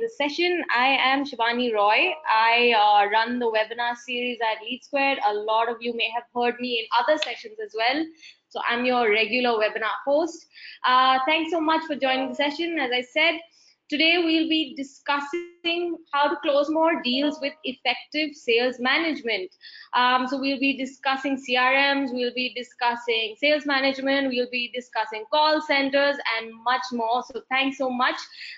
This session. I am Shivani Roy. I run the webinar series at LeadSquared. A lot of you may have heard me in other sessions as well. So I'm your regular webinar host. Thanks so much for joining the session. As I said, today we'll be discussing how to close more deals with effective sales management. So we'll be discussing CRMs, we'll be discussing sales management, we'll be discussing call centers and much more. So thanks so much.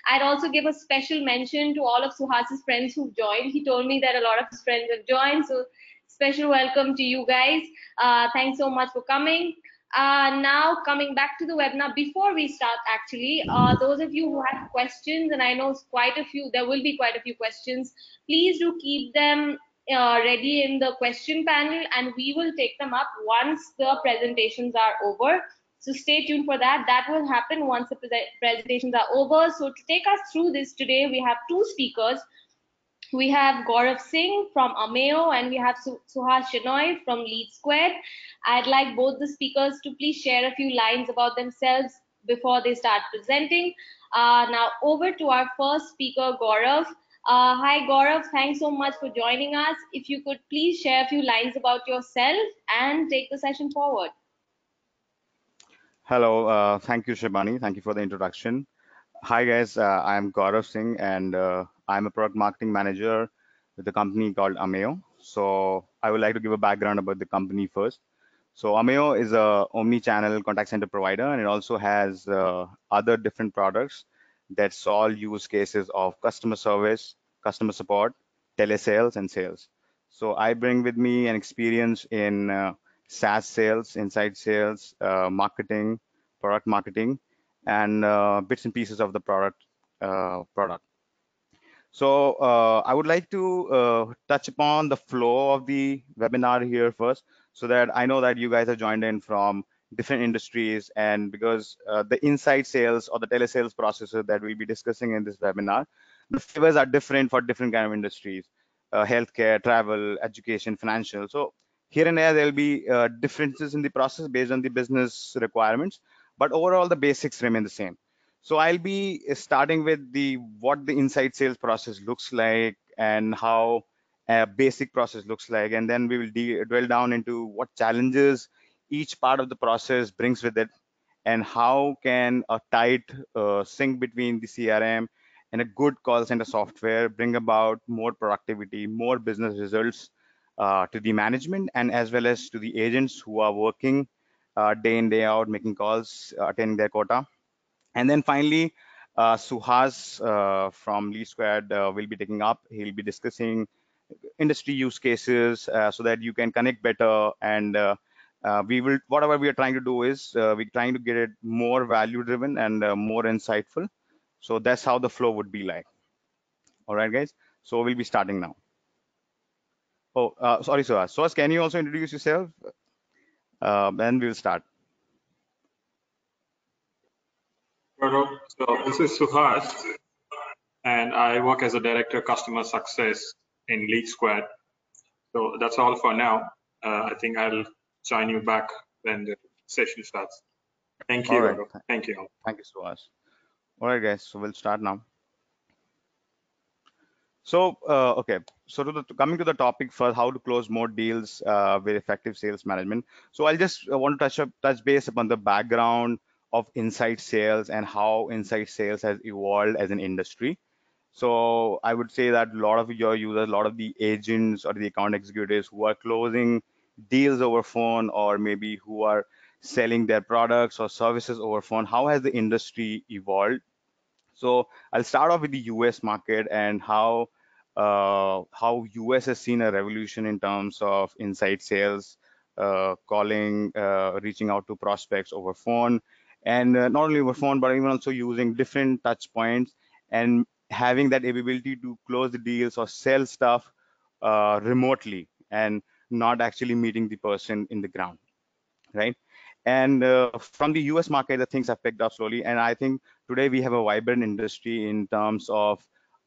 I'd also give a special mention to all of Suhas's friends who've joined. He told me that a lot of his friends have joined. So special welcome to you guys. Thanks so much for coming. Now coming back to the webinar, before we start actually, those of you who have questions, and I know there will be quite a few questions, please do keep them ready in the question panel and we will take them up once the presentations are over. So stay tuned for that. That will happen once the presentations are over. So to take us through this today, we have two speakers. We have Guarav from Ameyo and we have Suhas Shenoy from LeadSquared. I'd like both the speakers to please share a few lines about themselves before they start presenting. Now over to our first speaker, Guarav. Hi Guarav, thanks so much for joining us. If you could please share a few lines about yourself and take the session forward. Hello, thank you, Shibani. Thank you for the introduction. Hi, guys. I'm Guarav Singh, and I'm a product marketing manager with a company called Ameyo. So I would like to give a background about the company first. So Ameyo is a omni-channel contact center provider, and it also has other different products that solve use cases of customer service, customer support, telesales, and sales. So I bring with me an experience in SaaS sales, inside sales, marketing, product marketing, and bits and pieces of the product. So I would like to touch upon the flow of the webinar here first, so that I know that you guys have joined in from different industries, and because the inside sales or the telesales processes that we'll be discussing in this webinar, the flavors are different for different kind of industries, healthcare, travel, education, financial. So here and there, there'll be differences in the process based on the business requirements, but overall the basics remain the same. So I'll be starting with what the inside sales process looks like and how a basic process looks like, and then we will dwell down into what challenges each part of the process brings with it, and how can a tight sync between the CRM and a good call center software bring about more productivity, more business results to the management and as well as to the agents who are working day in, day out, making calls, attending their quota. And then finally, Suhas from LeadSquared will be taking up. He'll be discussing industry use cases so that you can connect better. And whatever we are trying to do is we're trying to get it more value driven and more insightful. So that's how the flow would be like. All right, guys. So we'll be starting now. Oh, sorry, Suhas. Suhas, can you also introduce yourself? Then we'll start. So this is Suhas, and I work as a director of customer success in LeadSquared. So that's all for now. I think I'll join you back when the session starts. Thank you. All right. Thank you. Thank you, Suhas. All right, guys. So we'll start now. So, okay. So coming to the topic first, how to close more deals with effective sales management. So I'll just want to touch base upon the background of inside sales and how inside sales has evolved as an industry. So I would say that a lot of your users, a lot of the agents or the account executives who are closing deals over phone, or maybe who are selling their products or services over phone, how has the industry evolved? So I'll start off with the US market and how US has seen a revolution in terms of inside sales, calling, reaching out to prospects over phone, and not only over phone, but even also using different touch points and having that ability to close the deals or sell stuff remotely and not actually meeting the person in the ground, right? And from the US market, the things have picked up slowly. And I think today we have a vibrant industry in terms of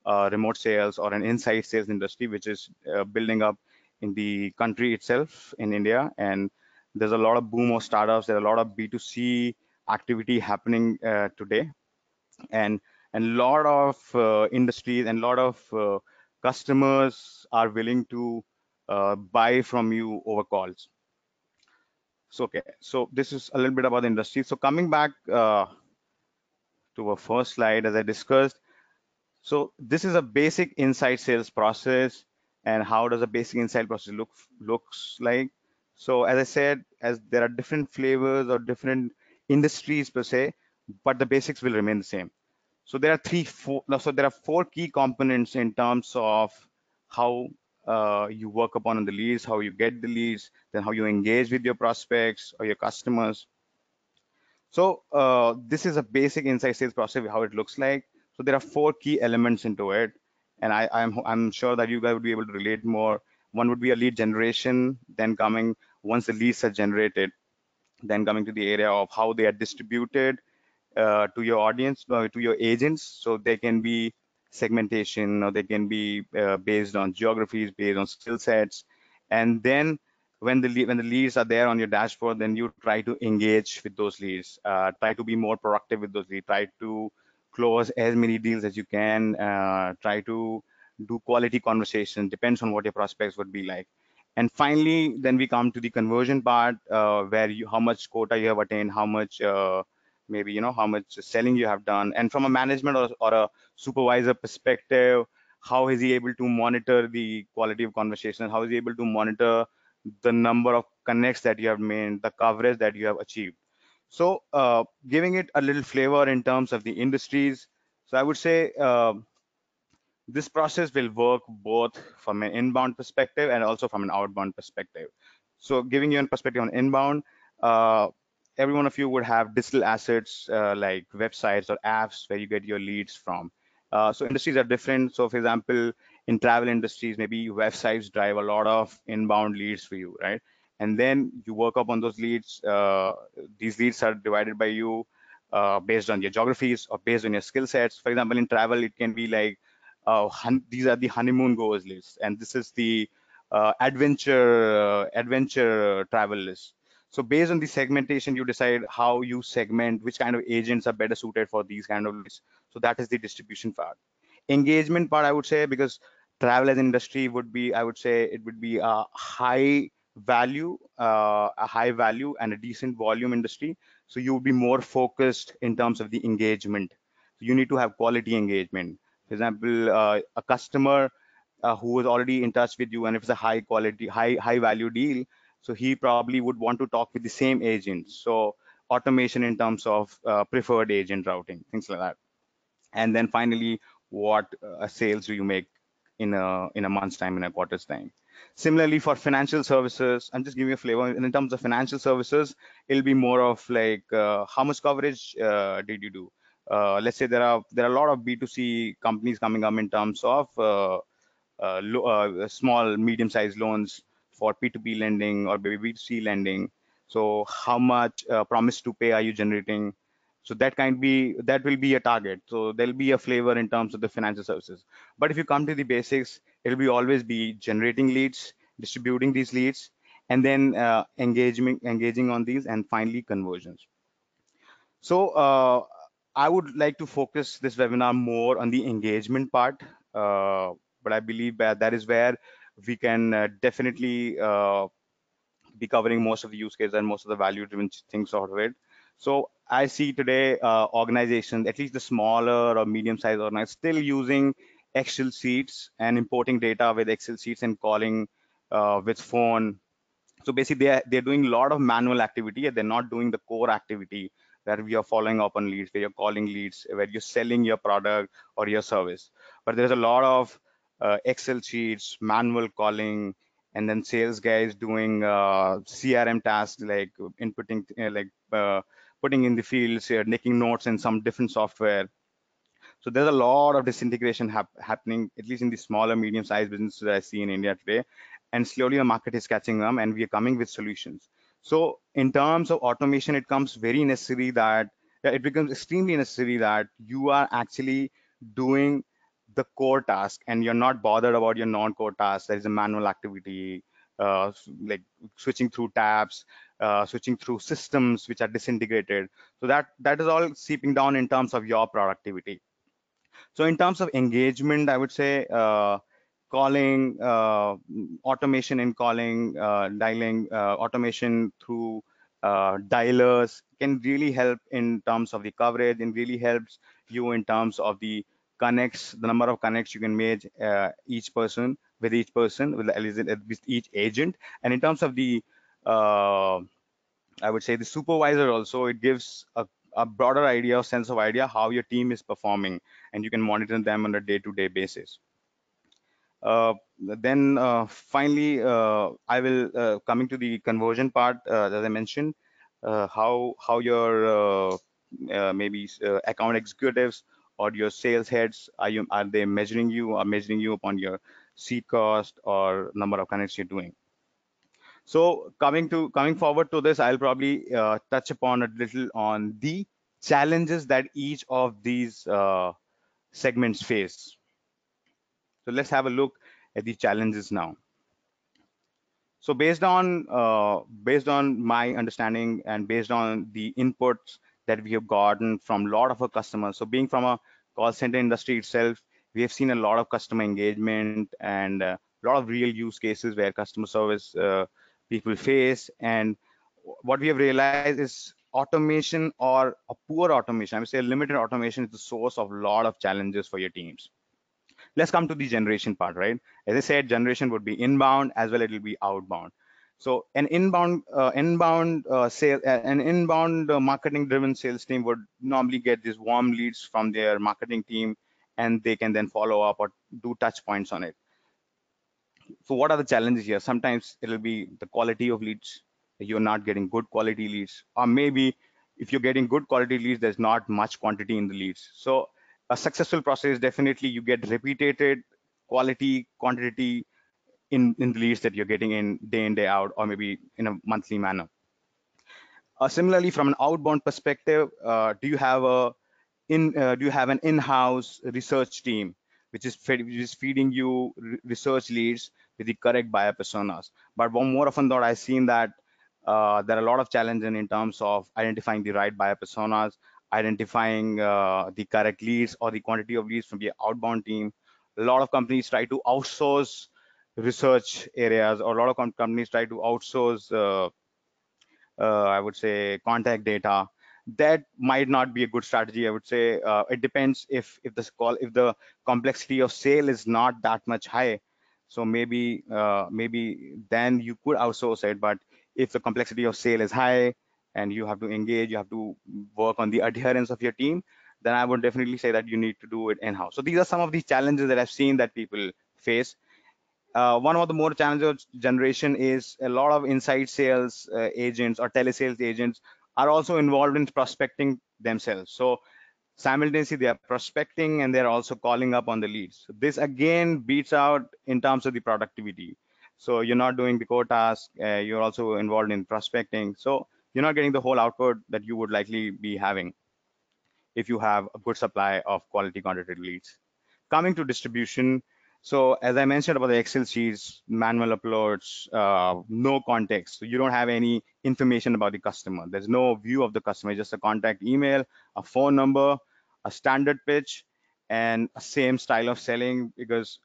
remote sales or an inside sales industry, which is building up in the country itself in India. And there's a lot of boom of startups. There's a lot of B2C activity happening today. And and a lot of industries and a lot of customers are willing to buy from you over calls. So okay, so this is a little bit about the industry. So coming back to our first slide, as I discussed, so this is a basic inside sales process, and how does a basic inside process looks like. So as I said, as there are different flavors or different industries per se, but the basics will remain the same. So there are there are four key components in terms of how you work upon the leads, how you get the leads, then how you engage with your prospects or your customers. So this is a basic inside sales process, how it looks like. So there are four key elements into it, and I'm sure that you guys would be able to relate more. One would be a lead generation, then coming once the leads are generated, then coming to the area of how they are distributed to your audience, to your agents. So they can be segmentation, or they can be based on geographies, based on skill sets. And then when the leads are there on your dashboard, then you try to engage with those leads, try to be more proactive with those leads, try to close as many deals as you can, try to do quality conversation, depends on what your prospects would be like. And finally, then we come to the conversion part, where how much quota you have attained, how much maybe how much selling you have done, and from a management or a supervisor perspective, how is he able to monitor the quality of conversation, how is he able to monitor the number of connects that you have made, the coverage that you have achieved. So giving it a little flavor in terms of the industries, so I would say this process will work both from an inbound perspective and also from an outbound perspective. So giving you a perspective on inbound, uh, every one of you would have digital assets like websites or apps where you get your leads from. So industries are different. So for example, in travel industries, maybe websites drive a lot of inbound leads for you, right? And then you work up on those leads. These leads are divided by you based on your geographies or based on your skill sets. For example, in travel, it can be like these are the honeymoon goers list, and this is the adventure travel list. So based on the segmentation, you decide how you segment which kind of agents are better suited for these kind of lists. So that is the distribution part. Engagement part, I would say, because travel as an industry would be, I would say, it would be a high value and a decent volume industry. So you would be more focused in terms of the engagement. So you need to have quality engagement. For example, a customer who is already in touch with you, and if it's a high quality, high value deal, so he probably would want to talk with the same agent. So automation in terms of preferred agent routing, things like that. And then finally, what sales do you make in a month's time, in a quarter's time? Similarly, for financial services, I'm just giving you a flavor. And in terms of financial services, it'll be more of like how much coverage did you do? Let's say there are a lot of B2C companies coming up in terms of small, medium-sized loans for P2P lending or maybe B2C lending. So how much promise to pay are you generating? So that will be a target. So there'll be a flavor in terms of the financial services. But if you come to the basics, it'll be always be generating leads, distributing these leads, and then engaging on these, and finally conversions. So I would like to focus this webinar more on the engagement part, but I believe that is where we can definitely be covering most of the use case and most of the value-driven things out of it. So I see today organizations, at least the smaller or medium-sized organizations, still using Excel sheets and importing data with Excel sheets and calling with phone. So basically, they're doing a lot of manual activity, and they're not doing the core activity where we are following up on leads, where you're calling leads, where you're selling your product or your service. But there's a lot of Excel sheets, manual calling, and then sales guys doing CRM tasks like inputting, putting in the fields, making notes in some different software. So there's a lot of disintegration happening, at least in the smaller, medium-sized businesses that I see in India today. And slowly the market is catching them, and we are coming with solutions. So in terms of automation, it comes very necessary that it becomes extremely necessary that you are actually doing the core task, and you're not bothered about your non-core tasks. There is a manual activity, like switching through tabs, switching through systems which are disintegrated. So that is all seeping down in terms of your productivity. So in terms of engagement, I would say calling, automation in calling, dialing, automation through dialers can really help in terms of the coverage, and really helps you in terms of the connects, the number of connects you can make each person with each agent. And in terms of the I would say the supervisor also, it gives a broader idea or sense of idea how your team is performing, and you can monitor them on a day-to-day basis. Then finally, I will coming to the conversion part, as I mentioned, how your maybe account executives or your sales heads are they measuring you upon your seat cost or number of connects you're doing. So coming forward to this, I'll probably touch upon a little on the challenges that each of these segments face. So let's have a look at the challenges now. So based on my understanding and based on the inputs that we have gotten from a lot of our customers, so being from a call center industry itself, we have seen a lot of customer engagement and a lot of real use cases where customer service people face. And what we have realized is automation, or a poor automation, I would say limited automation, is the source of a lot of challenges for your teams. Let's come to the generation part, right? As I said, generation would be inbound as well, it will be outbound. So an inbound marketing driven sales team would normally get these warm leads from their marketing team, and they can then follow up or do touch points on it. So what are the challenges here? Sometimes it'll be the quality of leads. You're not getting good quality leads, or maybe if you're getting good quality leads, there's not much quantity in the leads. So a successful process, definitely you get repeated quality quantity in the leads that you're getting in day out, or maybe in a monthly manner. Similarly, from an outbound perspective, do you have an in-house research team which is feeding you research leads with the correct buyer personas? But more often than not, I've seen that there are a lot of challenges in terms of identifying the right buyer personas, identifying the correct leads or the quantity of leads from the outbound team. A lot of companies try to outsource research areas, or a lot of companies try to outsource I would say contact data. That might not be a good strategy. I would say it depends if the complexity of sale is not that much high. So maybe then you could outsource it. But if the complexity of sale is high and you have to engage, you have to work on the adherence of your team, then I would definitely say that you need to do it in-house. So these are some of the challenges that I've seen that people face. One of the more challenges generation is a lot of inside sales agents or telesales agents are also involved in prospecting themselves. So simultaneously they are prospecting and they're also calling up on the leads. So this again beats out in terms of the productivity. So you're not doing the core task, you're also involved in prospecting. So you're not getting the whole output that you would likely be having if you have a good supply of quality quantitative leads. Coming to distribution, so as I mentioned about the Excel sheets, manual uploads, no context. So you don't have any information about the customer. There's no view of the customer, just a contact email, a phone number, a standard pitch, and a same style of selling. Because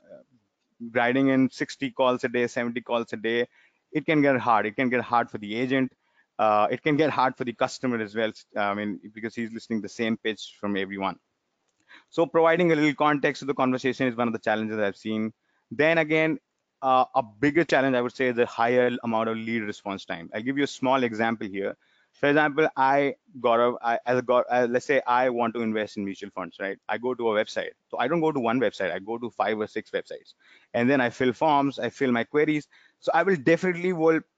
grinding in 60 calls a day, 70 calls a day, it can get hard. It can get hard for the agent. It can get hard for the customer as well. I mean, because he's listening the same pitch from everyone. So providing a little context to the conversation is one of the challenges I've seen. Then again, a bigger challenge I would say is the higher amount of lead response time. I'll give you a small example here. For example, let's say I want to invest in mutual funds, right? I go to a website. So I don't go to one website. I go to 5 or 6 websites, and then I fill forms. I fill my queries. So I will definitely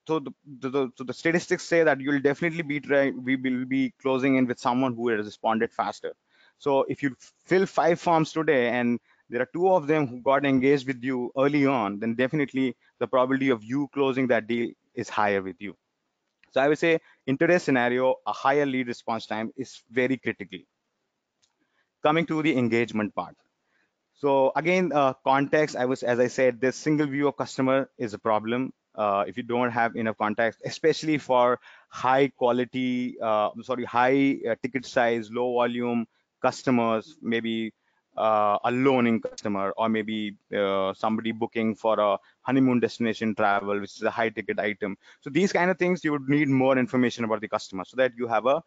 so the statistics say that you'll definitely we will be closing in with someone who has responded faster. So if you fill 5 forms today and there are 2 of them who got engaged with you early on, then definitely the probability of you closing that deal is higher with you. So I would say in today's scenario, a higher lead response time is very critical. Coming to the engagement part. So again, context, as I said, this single view of customer is a problem. If you don't have enough context, especially for high quality, high ticket size, low volume customers, maybe a loaning customer, or maybe somebody booking for a honeymoon destination travel, which is a high ticket item. So these kind of things, you would need more information about the customer so that you have a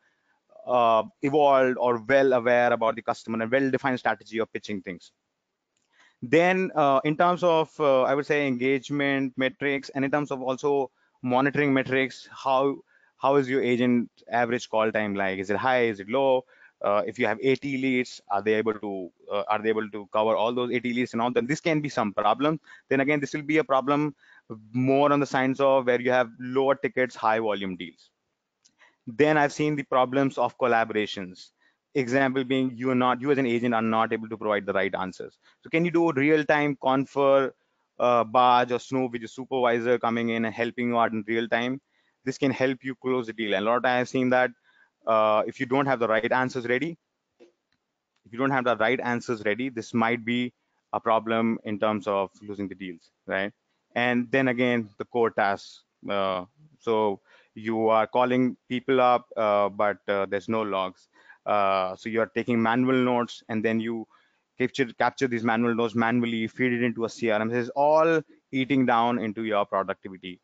evolved or well aware about the customer and well defined strategy of pitching things. Then in terms of I would say engagement metrics, and in terms of also monitoring metrics, how is your agent average call time like? Is it high? Is it low? If you have 80 leads, are they able to cover all those 80 leads and all that? This can be some problem. Then again, this will be a problem more on the signs of where you have lower tickets, high volume deals. Then I've seen the problems of collaborations. Example being, you as an agent are not able to provide the right answers. So can you do real-time confer, barge or snow with your supervisor coming in and helping you out in real time? This can help you close the deal. And a lot of times I've seen that if you don't have the right answers ready, this might be a problem in terms of losing the deals, right? And then again, the core tasks. So you are calling people up, but there's no logs. So you are taking manual notes, and then you capture these manual notes manually, feed it into a CRM. This is all eating down into your productivity.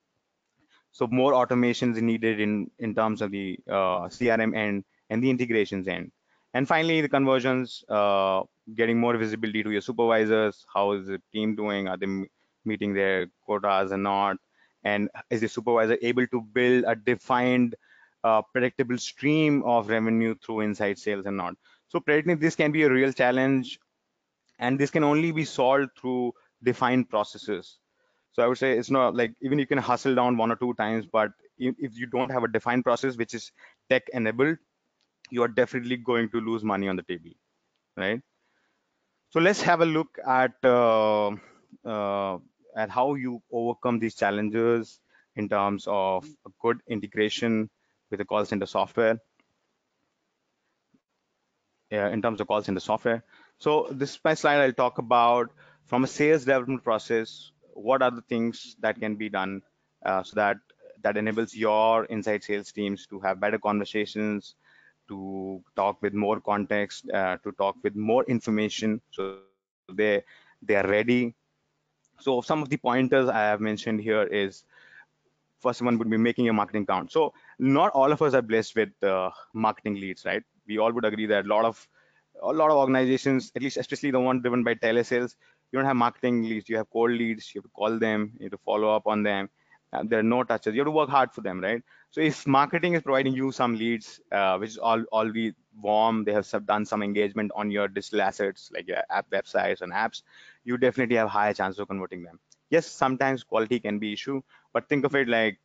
So more automation is needed in terms of the CRM end and the integrations end. And finally, the conversions, getting more visibility to your supervisors. How is the team doing? Are they meeting their quotas or not? And is the supervisor able to build a defined, predictable stream of revenue through inside sales or not? So predicting this can be a real challenge, and this can only be solved through defined processes. So I would say it's not like, even you can hustle down one or two times, but if you don't have a defined process which is tech enabled, you are definitely going to lose money on the table, right? So let's have a look uh, at how you overcome these challenges in terms of a good integration with the call center software. In terms of call center software. So this is my slide. I'll talk about, from a sales development process, what are the things that can be done so that enables your inside sales teams to have better conversations, to talk with more context, to talk with more information, so they are ready. So some of the pointers I have mentioned here is, first one would be making your marketing count. So not all of us are blessed with marketing leads, right? We all would agree that a lot of organizations, at least especially the one driven by telesales, you don't have marketing leads. You have cold leads. You have to call them. You have to follow up on them. There are no touches. You have to work hard for them, right? So if marketing is providing you some leads, which is already warm, they have done some engagement on your digital assets like your app websites and apps, you definitely have higher chance of converting them. Yes, sometimes quality can be issue, but think of it like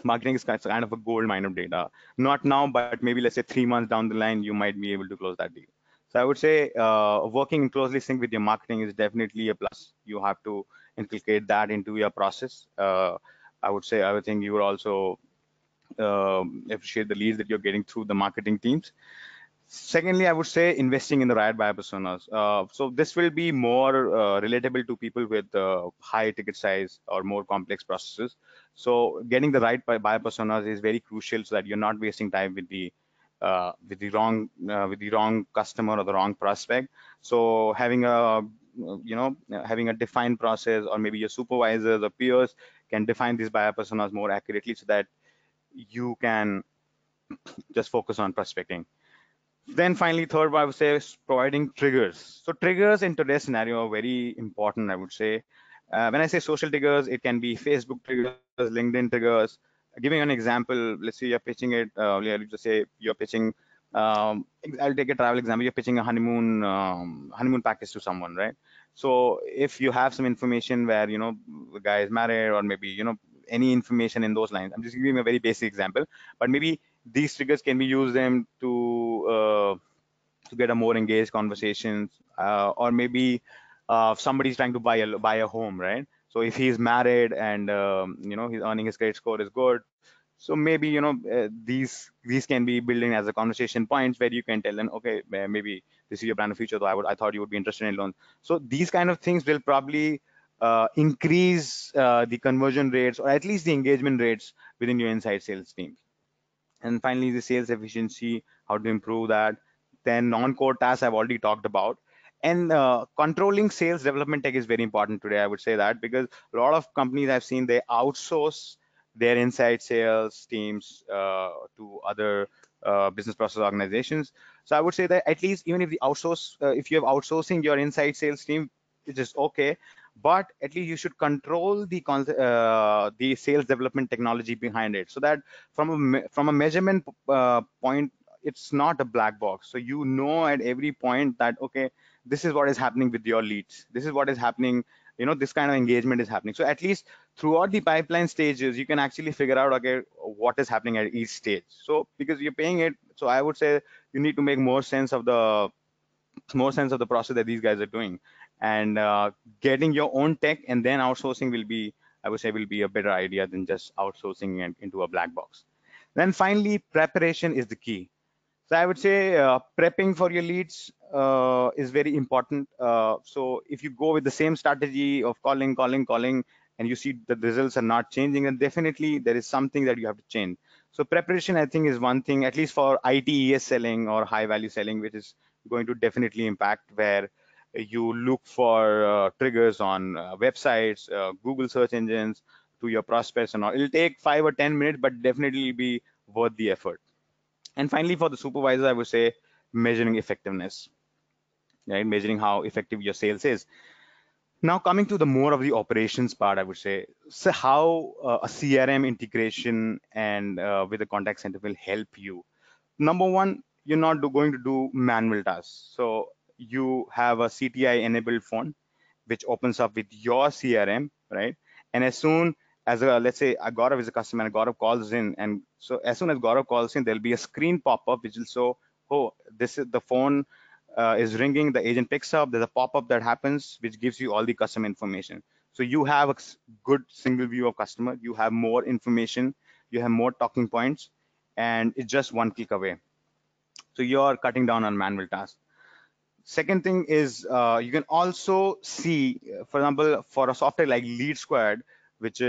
marketing is kind of a gold mine of data. Not now, but maybe let's say 3 months down the line, you might be able to close that deal. So I would say working in closely sync with your marketing is definitely a plus. You have to inculcate that into your process. I would say, I would think you would also appreciate the leads that you're getting through the marketing teams. Secondly, I would say investing in the right buyer personas. So this will be more relatable to people with high ticket size or more complex processes. So getting the right buyer personas is very crucial, so that you're not wasting time with the wrong customer or the wrong prospect. So having a defined process, or maybe your supervisors or peers can define these buyer personas more accurately, so that you can just focus on prospecting. Then finally, third one I would say is providing triggers. So triggers in today's scenario are very important, I would say. When I say social triggers, it can be Facebook triggers, LinkedIn triggers. Giving an example, let's say you're pitching it, let's just say you're pitching, I'll take a travel example, you're pitching a honeymoon package to someone, right? So if you have some information where, the guy is married, or maybe, any information in those lines, I'm just giving a very basic example, but maybe these triggers can be used them to get a more engaged conversations, or maybe somebody's trying to buy a home, right? So if he's married and he's earning, his credit score is good, so maybe these can be building as a conversation points where you can tell them, okay, maybe this is your plan of future, so I thought you would be interested in loans. So these kind of things will probably increase the conversion rates, or at least the engagement rates within your inside sales team. And finally, the sales efficiency, how to improve that. Then non-core tasks I've already talked about. And controlling sales development tech is very important today, I would say that, because a lot of companies I've seen, they outsource their inside sales teams to other business process organizations. So I would say that at least even if the outsource, if you have outsourcing your inside sales team, it is okay, but at least you should control the sales development technology behind it, so that from a measurement point, it's not a black box. So you know at every point that, okay, this is what is happening with your leads, this is what is happening, this kind of engagement is happening. So at least throughout the pipeline stages, you can actually figure out, okay, what is happening at each stage. So because you're paying it, so I would say you need to make more sense of the process that these guys are doing, and getting your own tech and then outsourcing will be, I would say, will be a better idea than just outsourcing it into a black box. Then finally, preparation is the key. So I would say prepping for your leads is very important. So if you go with the same strategy of calling, and you see that the results are not changing, then definitely there is something that you have to change. So preparation, I think, is one thing, at least for ITES selling or high value selling, which is going to definitely impact, where you look for triggers on websites, Google search engines, to your prospects and all. It'll take 5 or 10 minutes, but definitely be worth the effort. And finally, for the supervisor, I would say measuring effectiveness, right? Measuring how effective your sales is. Now, coming to the more of the operations part, I would say, so how a CRM integration and with the contact center will help you. Number one, you're not going to do manual tasks. So you have a CTI enabled phone, which opens up with your CRM, right? And as soon as let's say Gaurav is a customer and Gaurav calls in, and so as soon as Gaurav calls in, there'll be a screen pop-up which will show, oh, this is the phone is ringing, the agent picks up, there's a pop-up that happens which gives you all the customer information. So you have a good single view of customer, you have more information, you have more talking points, and it's just one click away. So you're cutting down on manual tasks. Second thing is you can also see, for example, for a software like LeadSquared, which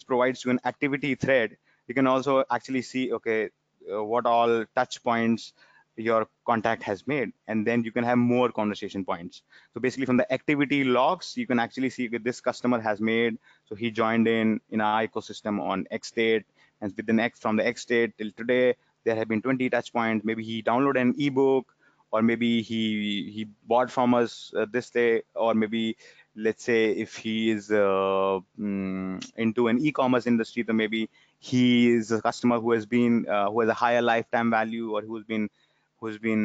provides you an activity thread, you can also actually see, okay, what all touch points your contact has made, and then you can have more conversation points. So basically from the activity logs, you can actually see that this customer has made, so he joined in our ecosystem on X date, and with the next, from the X date till today, there have been 20 touch points. Maybe he downloaded an ebook, or maybe he bought from us this day, or maybe let's say if he is into an e-commerce industry, then maybe he is a customer who has been who has a higher lifetime value, or who's been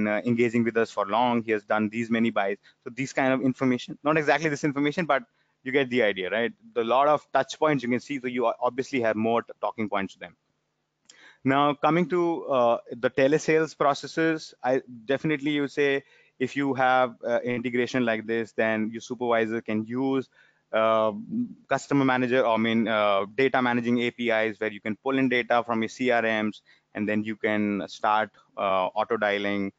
engaging with us for long. He has done these many buys. So these kind of information, not exactly this information, but you get the idea, right? The lot of touch points you can see, so you obviously have more talking points to them. Now, coming to the telesales processes, I definitely would say if you have integration like this, then your supervisor can use uh, customer manager, or data managing APIs, where you can pull in data from your CRMs, and then you can start auto dialing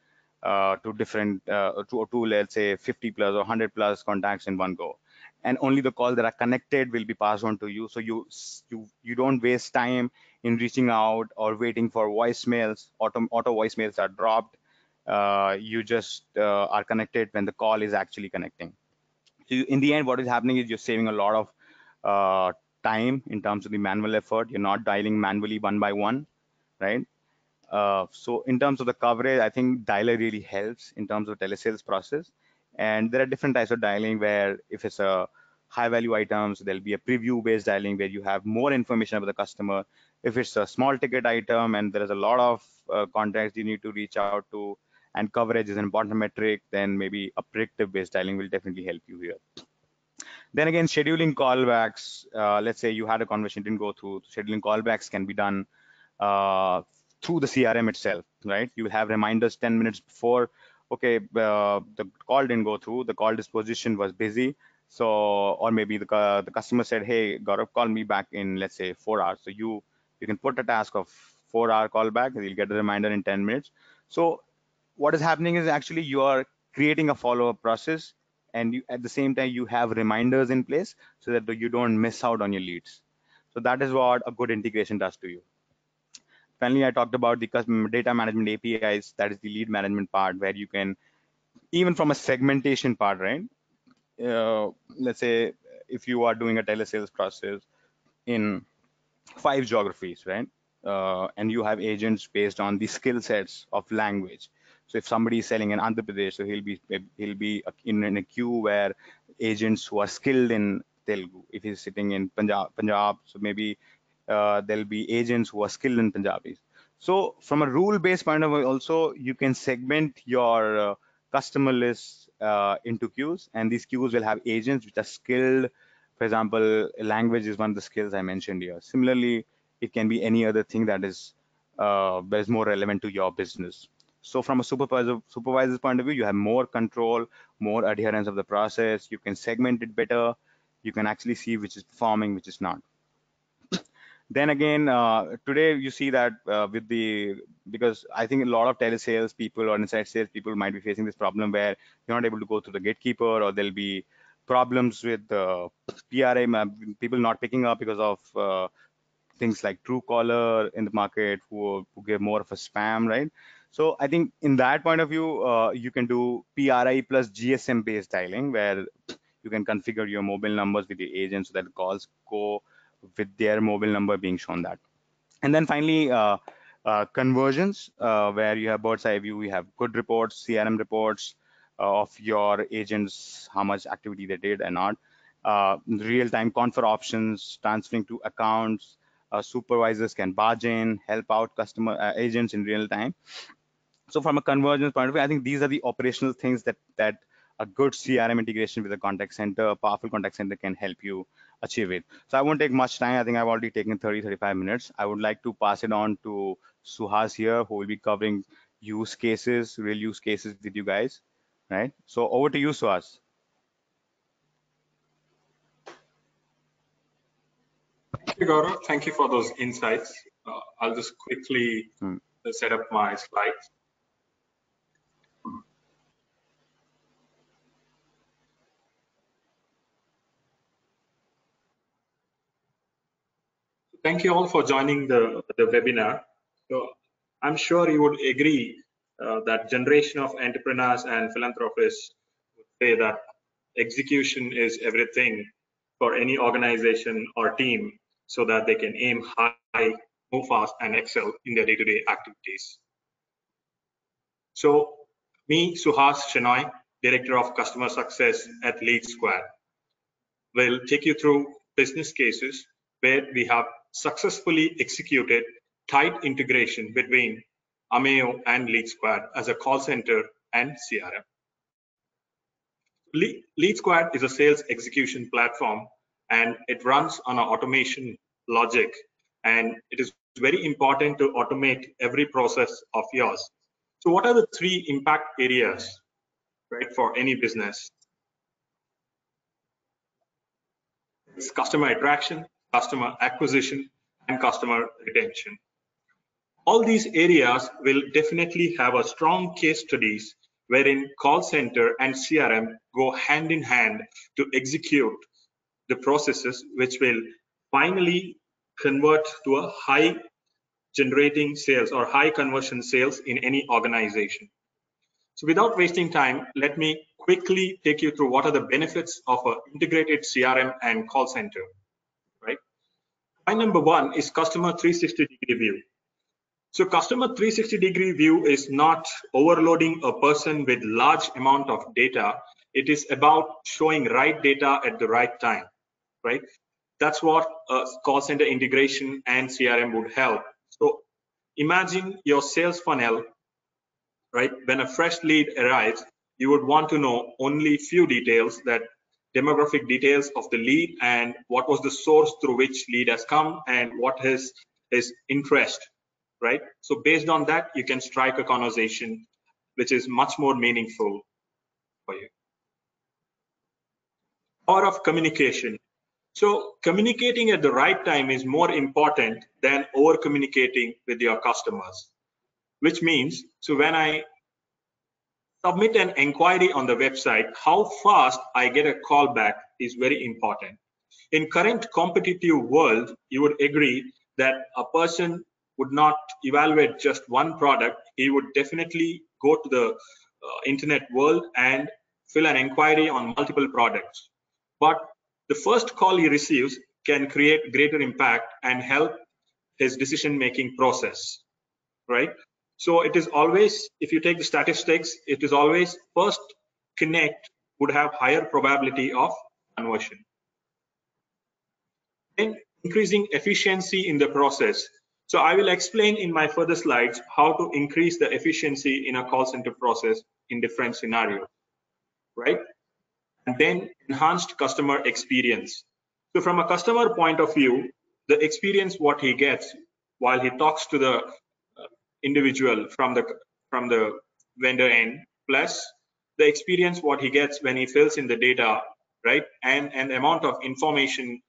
to different to let's say 50 plus or 100 plus contacts in one go, and only the calls that are connected will be passed on to you. So you don't waste time in reaching out or waiting for voicemails. Auto voicemails are dropped. You just are connected when the call is actually connecting. So in the end, what is happening is you're saving a lot of time in terms of the manual effort. You're not dialing manually one by one, right? So in terms of the coverage, I think dialer really helps in terms of telesales process. And there are different types of dialing, where if it's a high value items, there'll be a preview based dialing where you have more information about the customer. If it's a small ticket item and there is a lot of contacts you need to reach out to, and coverage is an important metric, then maybe a predictive based dialing will definitely help you here. Then again, scheduling callbacks, let's say you had a conversation didn't go through, scheduling callbacks can be done through the CRM itself, right? You will have reminders 10 minutes before, okay, the call didn't go through, the call disposition was busy. So, or maybe the customer said, hey, Gaurav, call me back in, let's say, 4 hours. So you can put a task of 4-hour callback, and you'll get a reminder in 10 minutes. So what is happening is actually you are creating a follow-up process, and you, at the same time, you have reminders in place so that you don't miss out on your leads. So that is what a good integration does to you. Finally, I talked about the customer data management APIs. That is the lead management part, where you can even from a segmentation part, right? Let's say if you are doing a telesales process in 5 geographies, right? And you have agents based on the skill sets of language. So if somebody is selling in Andhra Pradesh, so he'll be in a queue where agents who are skilled in Telugu. If he's sitting in Punjab, so maybe there'll be agents who are skilled in Punjabi. So from a rule-based point of view, also you can segment your customer list into queues, and these queues will have agents which are skilled. For example, language is one of the skills I mentioned here. Similarly, it can be any other thing that is more relevant to your business. So from a supervisor's point of view, you have more control, more adherence of the process. You can segment it better. You can actually see which is performing, which is not. Then again, today you see that because I think a lot of telesales people or inside sales people might be facing this problem where you're not able to go through the gatekeeper, or there'll be problems with PRA, people not picking up because of things like Truecaller in the market who give more of a spam, right? So I think in that point of view, you can do PRI plus GSM based dialing, where you can configure your mobile numbers with the agent so that calls go with their mobile number being shown that. And then finally, conversions, where you have bird's eye view, you have good reports, CRM reports of your agents, how much activity they did and not. Real-time confer options, transferring to accounts, supervisors can barge in, help out customer agents in real time. So from a convergence point of view, I think these are the operational things that a good CRM integration with a contact center, a powerful contact center can help you achieve it. So I won't take much time. I think I've already taken 35 minutes. I would like to pass it on to Suhas here, who will be covering use cases, real use cases with you guys, right? So over to you, Suhas. Thank you, Gaurav. Thank you for those insights. I'll just quickly set up my slides. Thank you all for joining the webinar. So I'm sure you would agree that generation of entrepreneurs and philanthropists would say that execution is everything for any organization or team so that they can aim high, move fast, and excel in their day-to-day activities. So me, Suhas Shenoy, Director of Customer Success at LeadSquared, will take you through business cases where we have successfully executed tight integration between Ameyo and LeadSquared as a call center and CRM. LeadSquared is a sales execution platform, and it runs on an automation logic, and it is very important to automate every process of yours. So what are the 3 impact areas, right, for any business? It's customer attraction, customer acquisition, and customer retention. All these areas will definitely have a strong case studies wherein call center and CRM go hand in hand to execute the processes which will finally convert to a high generating sales or high conversion sales in any organization. So without wasting time, let me quickly take you through what are the benefits of an integrated CRM and call center, right? Point number 1 is customer 360-degree view. So customer 360-degree view is not overloading a person with large amount of data. It is about showing right data at the right time, right? That's what a call center integration and CRM would help. So imagine your sales funnel, right? When a fresh lead arrives, you would want to know only few details, that demographic details of the lead and what was the source through which lead has come and what is his interest, right? So based on that, you can strike a conversation which is much more meaningful for you. Power of communication. So communicating at the right time is more important than over communicating with your customers, which means, so when I submit an inquiry on the website, how fast I get a call back is very important. In current competitive world, you would agree that a person would not evaluate just one product. He would definitely go to the internet world and fill an inquiry on multiple products. But the first call he receives can create greater impact and help his decision-making process, right? So it is always, if you take the statistics, it is always first connect would have higher probability of conversion. Then increasing efficiency in the process. So I will explain in my further slides how to increase the efficiency in a call center process in different scenarios, right? And then enhanced customer experience. So from a customer point of view, the experience what he gets while he talks to the individual from the vendor end, plus the experience what he gets when he fills in the data, right? And amount of information,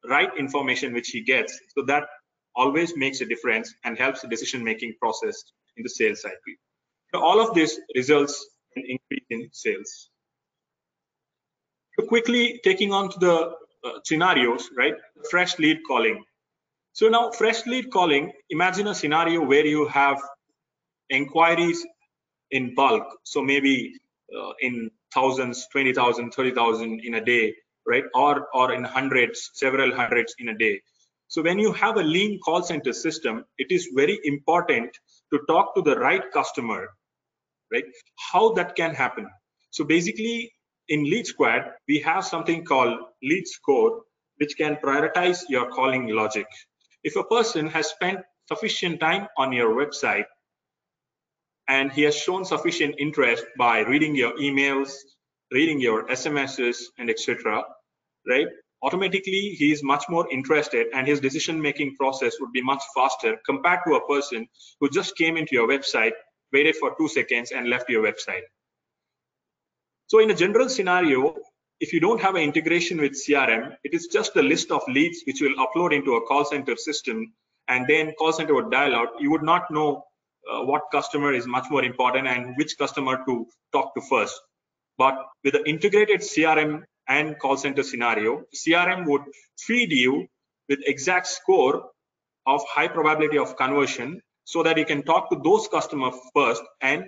right information which he gets. So that always makes a difference and helps the decision-making process in the sales cycle. So all of this results in increase in sales. So quickly taking on to the scenarios, right? Fresh lead calling. So now fresh lead calling, imagine a scenario where you have inquiries in bulk. So maybe in thousands, 20,000, 30,000 in a day, right? Or in hundreds, several hundreds in a day. So when you have a lean call center system, it is very important to talk to the right customer, right? How that can happen. So basically in LeadSquared, we have something called LeadScore, which can prioritize your calling logic. If a person has spent sufficient time on your website and he has shown sufficient interest by reading your emails, reading your SMSs, and etc., right? Automatically, he is much more interested and his decision-making process would be much faster compared to a person who just came into your website, waited for 2 seconds and left your website. So in a general scenario, if you don't have an integration with CRM, it is just a list of leads which will upload into a call center system and then call center would dial out. You would not know what customer is much more important and which customer to talk to first. But with the integrated CRM and call center scenario, CRM would feed you with exact score of high probability of conversion so that you can talk to those customers first and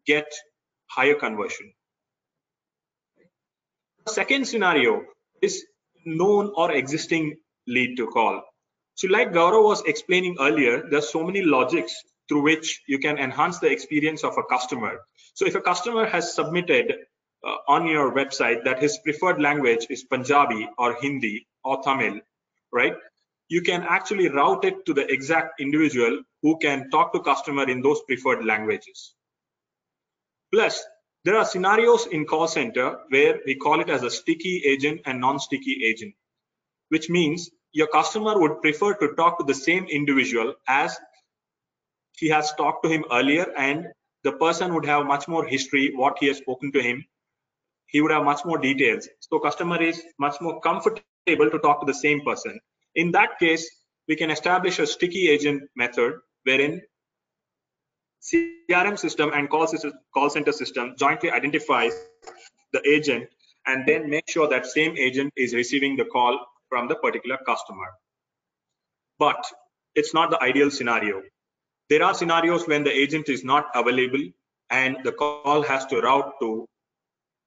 get higher conversion. Second scenario is known or existing lead to call. So like Guarav was explaining earlier, there's so many logics through which you can enhance the experience of a customer. So if a customer has submitted on your website that his preferred language is Punjabi or Hindi or Tamil, right? You can actually route it to the exact individual who can talk to customer in those preferred languages. Plus, there are scenarios in call center where we call it as a sticky agent and non-sticky agent, which means your customer would prefer to talk to the same individual as he has talked to him earlier, and the person would have much more history, what he has spoken to him. He would have much more details. So customer is much more comfortable to talk to the same person. In that case, we can establish a sticky agent method wherein CRM system and call center system jointly identifies the agent and then make sure that same agent is receiving the call from the particular customer. But it's not the ideal scenario. There are scenarios when the agent is not available and the call has to route to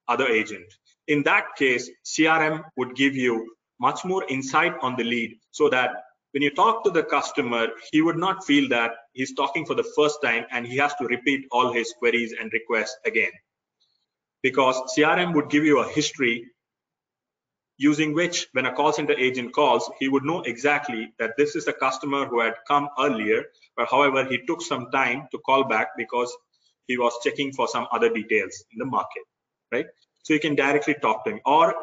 other agent. In that case, CRM would give you much more insight on the lead so that when you talk to the customer, he would not feel that he's talking for the first time and he has to repeat all his queries and requests again. Because CRM would give you a history using which when a call center agent calls, he would know exactly that this is a customer who had come earlier, but however, he took some time to call back because he was checking for some other details in the market, right? So you can directly talk to him. Or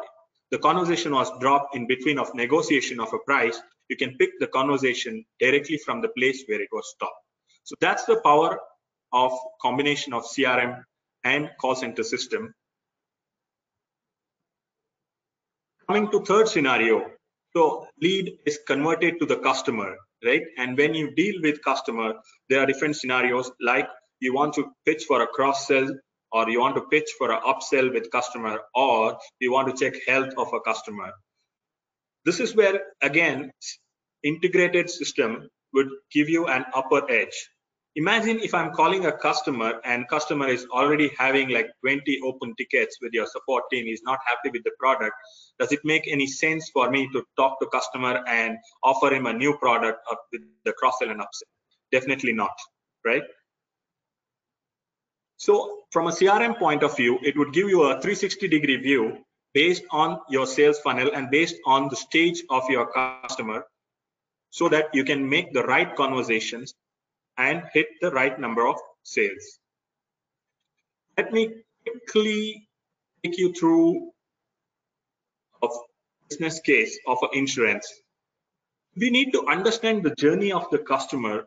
the conversation was dropped in between of negotiation of a price, you can pick the conversation directly from the place where it was stopped. So that's the power of combination of CRM and call center system. Coming to third scenario, so lead is converted to the customer, right? And when you deal with customer, there are different scenarios like you want to pitch for a cross sell, or you want to pitch for an upsell with customer, or you want to check health of a customer. This is where, again, integrated system would give you an upper edge. Imagine if I'm calling a customer and customer is already having like 20 open tickets with your support team, is not happy with the product. Does it make any sense for me to talk to customer and offer him a new product with the cross-sell and upsell? Definitely not, right? So from a CRM point of view, it would give you a 360-degree view based on your sales funnel and based on the stage of your customer, so that you can make the right conversations and hit the right number of sales. Let me quickly take you through a business case of an insurance. We need to understand the journey of the customer.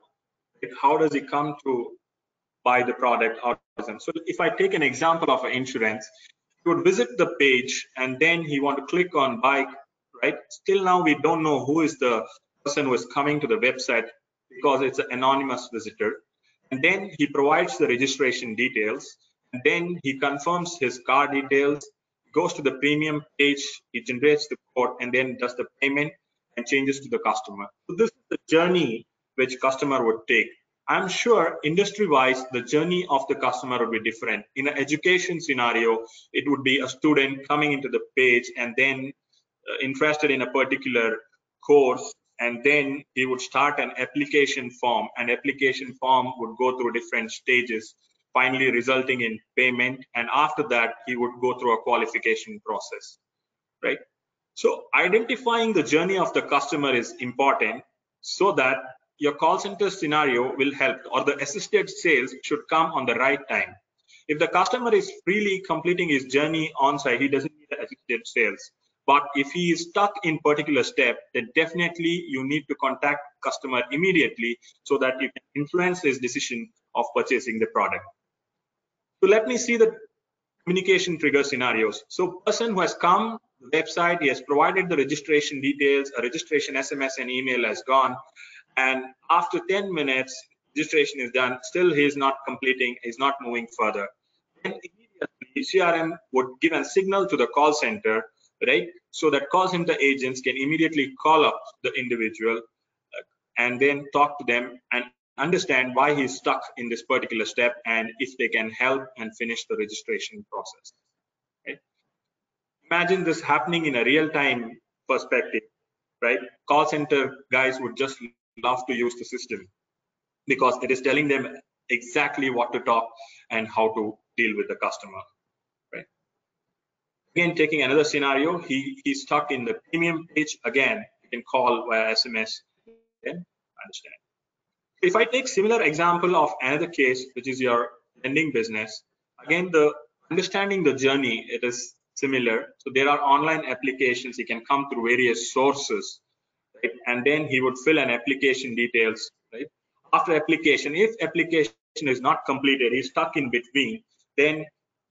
Like how does he come to buy the product? So if I take an example of an insurance, he would visit the page and then he want to click on buy, right? Still now we don't know who is the person who is coming to the website because it's an anonymous visitor. And then he provides the registration details, and then he confirms his car details, goes to the premium page, he generates the code, and then does the payment and changes to the customer. So this is the journey which customer would take. I'm sure industry-wise, the journey of the customer would be different. In an education scenario, it would be a student coming into the page and then interested in a particular course, and then he would start an application form, and application form would go through different stages, finally resulting in payment, and after that he would go through a qualification process, right? So identifying the journey of the customer is important, so that your call center scenario will help, or the assisted sales should come on the right time. If the customer is freely completing his journey on site, he doesn't need the assisted sales. But if he is stuck in particular step, then definitely you need to contact customer immediately so that you can influence his decision of purchasing the product. So let me see the communication trigger scenarios. So person who has come to the website, he has provided the registration details, a registration SMS and email has gone, and after 10 minutes, registration is done, still he is not completing, he's not moving further. Then immediately CRM would give a signal to the call center, right? So that call center agents can immediately call up the individual and then talk to them and understand why he's stuck in this particular step and if they can help and finish the registration process. Right? Imagine this happening in a real-time perspective, right? Call center guys would just love to use the system because it is telling them exactly what to talk and how to deal with the customer. Again, taking another scenario, he's stuck in the premium page. Again, you can call via SMS, then understand. If I take similar example of another case, which is your lending business, again, the understanding the journey, it is similar. So there are online applications, he can come through various sources, right? And then he would fill an application details, right? After application, if application is not completed, he's stuck in between, then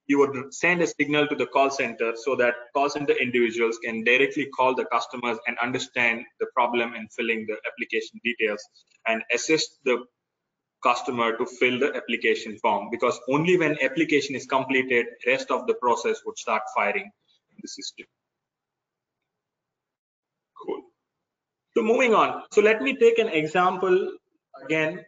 you would send a signal to the call center so that call center individuals can directly call the customers and understand the problem in filling the application details and assist the customer to fill the application form, because only when application is completed, rest of the process would start firing in the system. Cool. So moving on. So let me take an example again.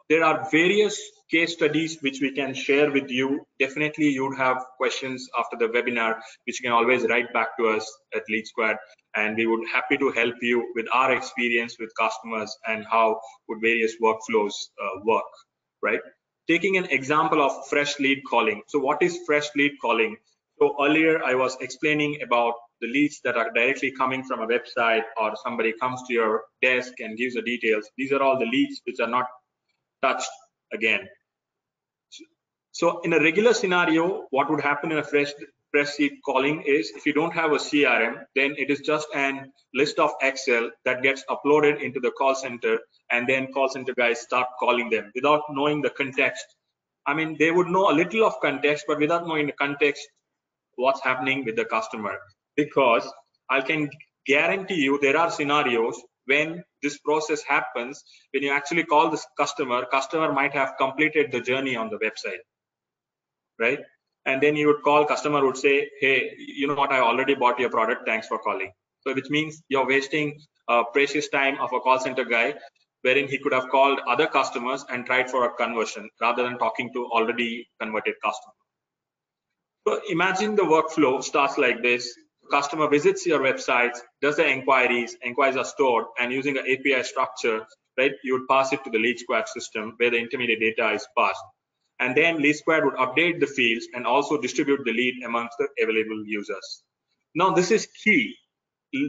There are various case studies which we can share with you. Definitely you would have questions after the webinar, which you can always write back to us at LeadSquared, and we would happy to help you with our experience with customers and how would various workflows work, right? Taking an example of fresh lead calling. So what is fresh lead calling? So earlier I was explaining about the leads that are directly coming from a website, or somebody comes to your desk and gives the details. These are all the leads which are not touched again. So in a regular scenario, what would happen in a fresh lead calling is, if you don't have a CRM, then it is just a list of Excel that gets uploaded into the call center, and then call center guys start calling them without knowing the context. I mean, they would know a little of context, but without knowing the context, what's happening with the customer. Because I can guarantee you there are scenarios when this process happens, when you actually call this customer might have completed the journey on the website, right? And then you would call, customer would say, hey, you know what, I already bought your product, thanks for calling. So which means you're wasting precious time of a call center guy wherein he could have called other customers and tried for a conversion rather than talking to already converted customers. So imagine the workflow starts like this. Customer visits your websites, does the inquiries are stored, and using an API structure, right, you would pass it to the LeadSquared system where the intermediate data is passed. And then LeadSquared would update the fields and also distribute the lead amongst the available users. Now this is key,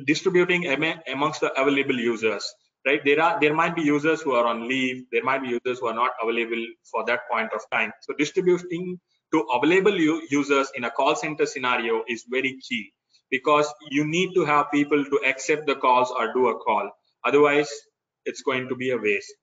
distributing amongst the available users, right? There might be users who are on leave, there might be users who are not available for that point of time. So distributing to available users in a call center scenario is very key, because you need to have people to accept the calls or do a call. Otherwise, it's going to be a waste,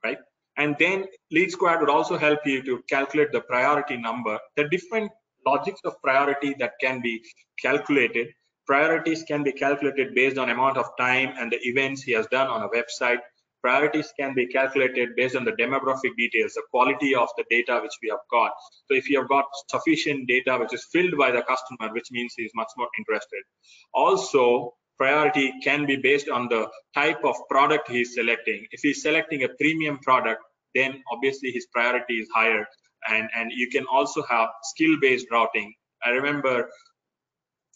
right? And then LeadSquared would also help you to calculate the priority number, the different logics of priority that can be calculated. Priorities can be calculated based on amount of time and the events he has done on a website. Priorities can be calculated based on the demographic details, the quality of the data which we have got. So if you have got sufficient data which is filled by the customer, which means he is much more interested. Also, priority can be based on the type of product he is selecting. If he's selecting a premium product, then obviously his priority is higher. And you can also have skill-based routing. I remember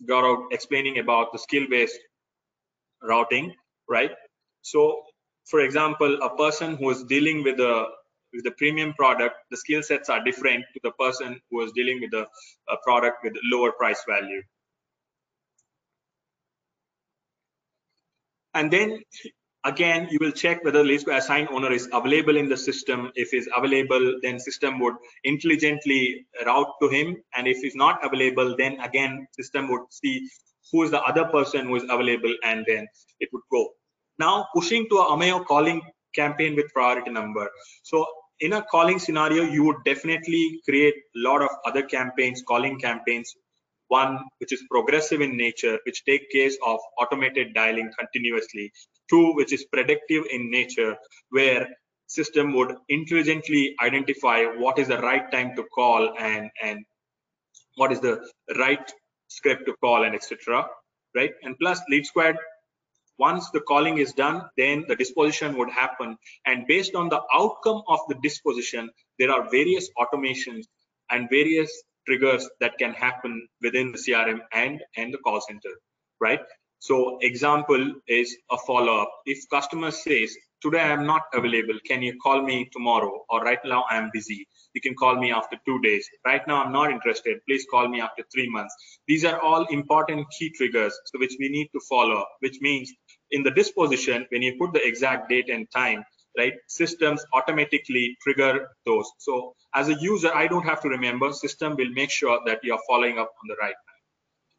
Guarav explaining about the skill-based routing, right? So, for example, a person who is dealing with the premium product, the skill sets are different to the person who is dealing with a product with lower price value. And then again, you will check whether LeadSquared assigned owner is available in the system. If he's available, then system would intelligently route to him. And if he's not available, then again, system would see who is the other person who is available, and then it would go. Now pushing to a Ameyo calling campaign with priority number. So in a calling scenario, you would definitely create a lot of other campaigns, calling campaigns. One which is progressive in nature, which take case of automated dialing continuously. Two, which is predictive in nature, where system would intelligently identify what is the right time to call and what is the right script to call, and etc. Right? And plus LeadSquared, once the calling is done, then the disposition would happen, and based on the outcome of the disposition, there are various automations and various triggers that can happen within the CRM and the call center, right? So example is a follow-up. If customer says, today I am not available, can you call me tomorrow? Or right now I am busy, you can call me after 2 days. Right now I'm not interested, please call me after 3 months. These are all important key triggers, so which we need to follow, which means in the disposition, when you put the exact date and time, right, systems automatically trigger those. So as a user, I don't have to remember, system will make sure that you're following up on the right time.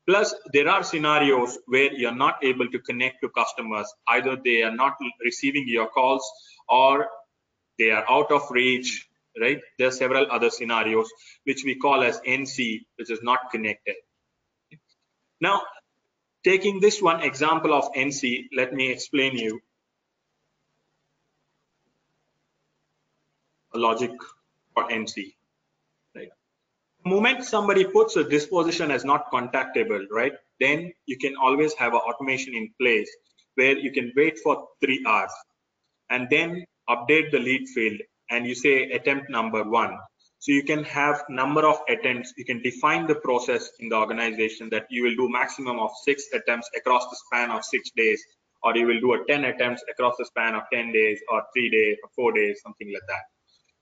Plus, there are scenarios where you're not able to connect to customers. Either they are not receiving your calls or they are out of reach, right? There are several other scenarios which we call as NC, which is not connected. Now, taking this one example of NC, let me explain you a logic for NC. Right? The moment somebody puts a disposition as not contactable, right, then you can always have an automation in place where you can wait for 3 hours and then update the lead field and you say attempt number 1. So you can have number of attempts. You can define the process in the organization that you will do maximum of 6 attempts across the span of 6 days, or you will do a 10 attempts across the span of 10 days or 3 days or 4 days, something like that.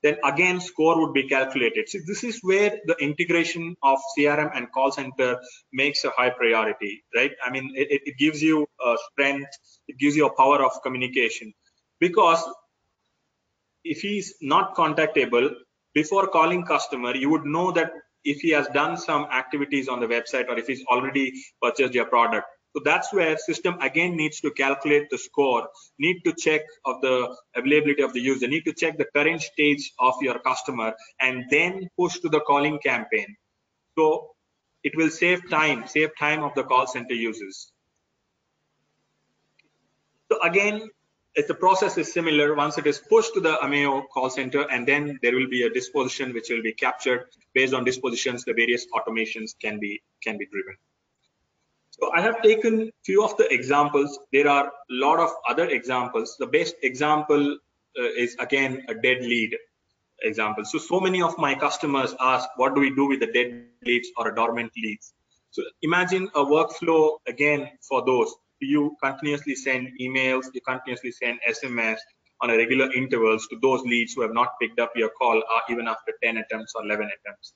Then again, score would be calculated. So this is where the integration of CRM and call center makes a high priority, right? I mean, it gives you a strength, it gives you a power of communication, because if he's not contactable, before calling customer, you would know that if he has done some activities on the website or if he's already purchased your product. So that's where system again needs to calculate the score, need to check of the availability of the user, need to check the current stage of your customer, and then push to the calling campaign. So it will save time of the call center users. So again, if the process is similar, once it is pushed to the Ameyo call center, and then there will be a disposition which will be captured. Based on dispositions, the various automations can be driven. So I have taken few of the examples. There are a lot of other examples. The best example is again a dead lead example. So many of my customers ask, what do we do with the dead leads or a dormant leads? So imagine a workflow again for those. You continuously send emails, you continuously send SMS on a regular intervals to those leads who have not picked up your call even after 10 attempts or 11 attempts.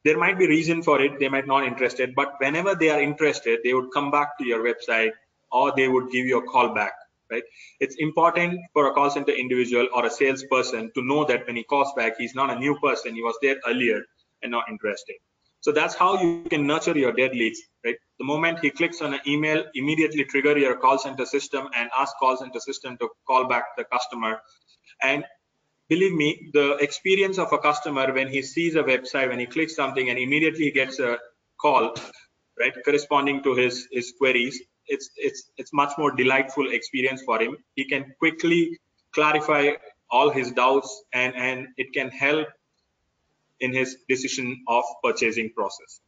There might be reason for it, they might not interested, but whenever they are interested, they would come back to your website or they would give you a call back, right? It's important for a call center individual or a salesperson to know that when he calls back, he's not a new person, he was there earlier and not interested. So that's how you can nurture your dead leads, right? The moment he clicks on an email, immediately trigger your call center system and ask call center system to call back the customer. And believe me, the experience of a customer when he sees a website, when he clicks something and immediately he gets a call, right, corresponding to his queries, it's much more delightful experience for him. He can quickly clarify all his doubts and it can help in his decision of purchasing process.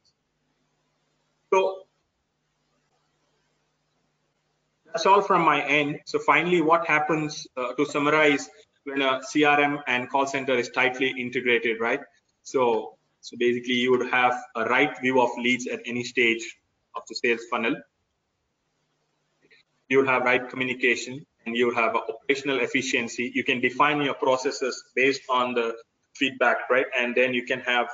So that's all from my end. So finally, what happens to summarize when a CRM and call center is tightly integrated, right? So basically you would have a right view of leads at any stage of the sales funnel. You would have right communication and you have operational efficiency. You can define your processes based on the feedback, right? And then you can have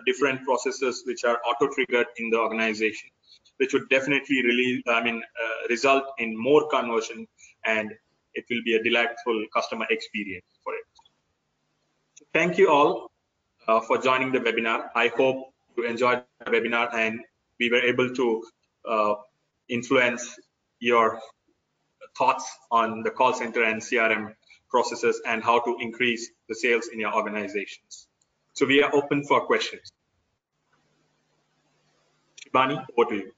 different processes which are auto-triggered in the organization, which would definitely really, result in more conversion, and it will be a delightful customer experience for it. So thank you all for joining the webinar. I hope you enjoyed the webinar and we were able to influence your thoughts on the call center and CRM processes and how to increase the sales in your organizations. So we are open for questions. Shibani, over to you.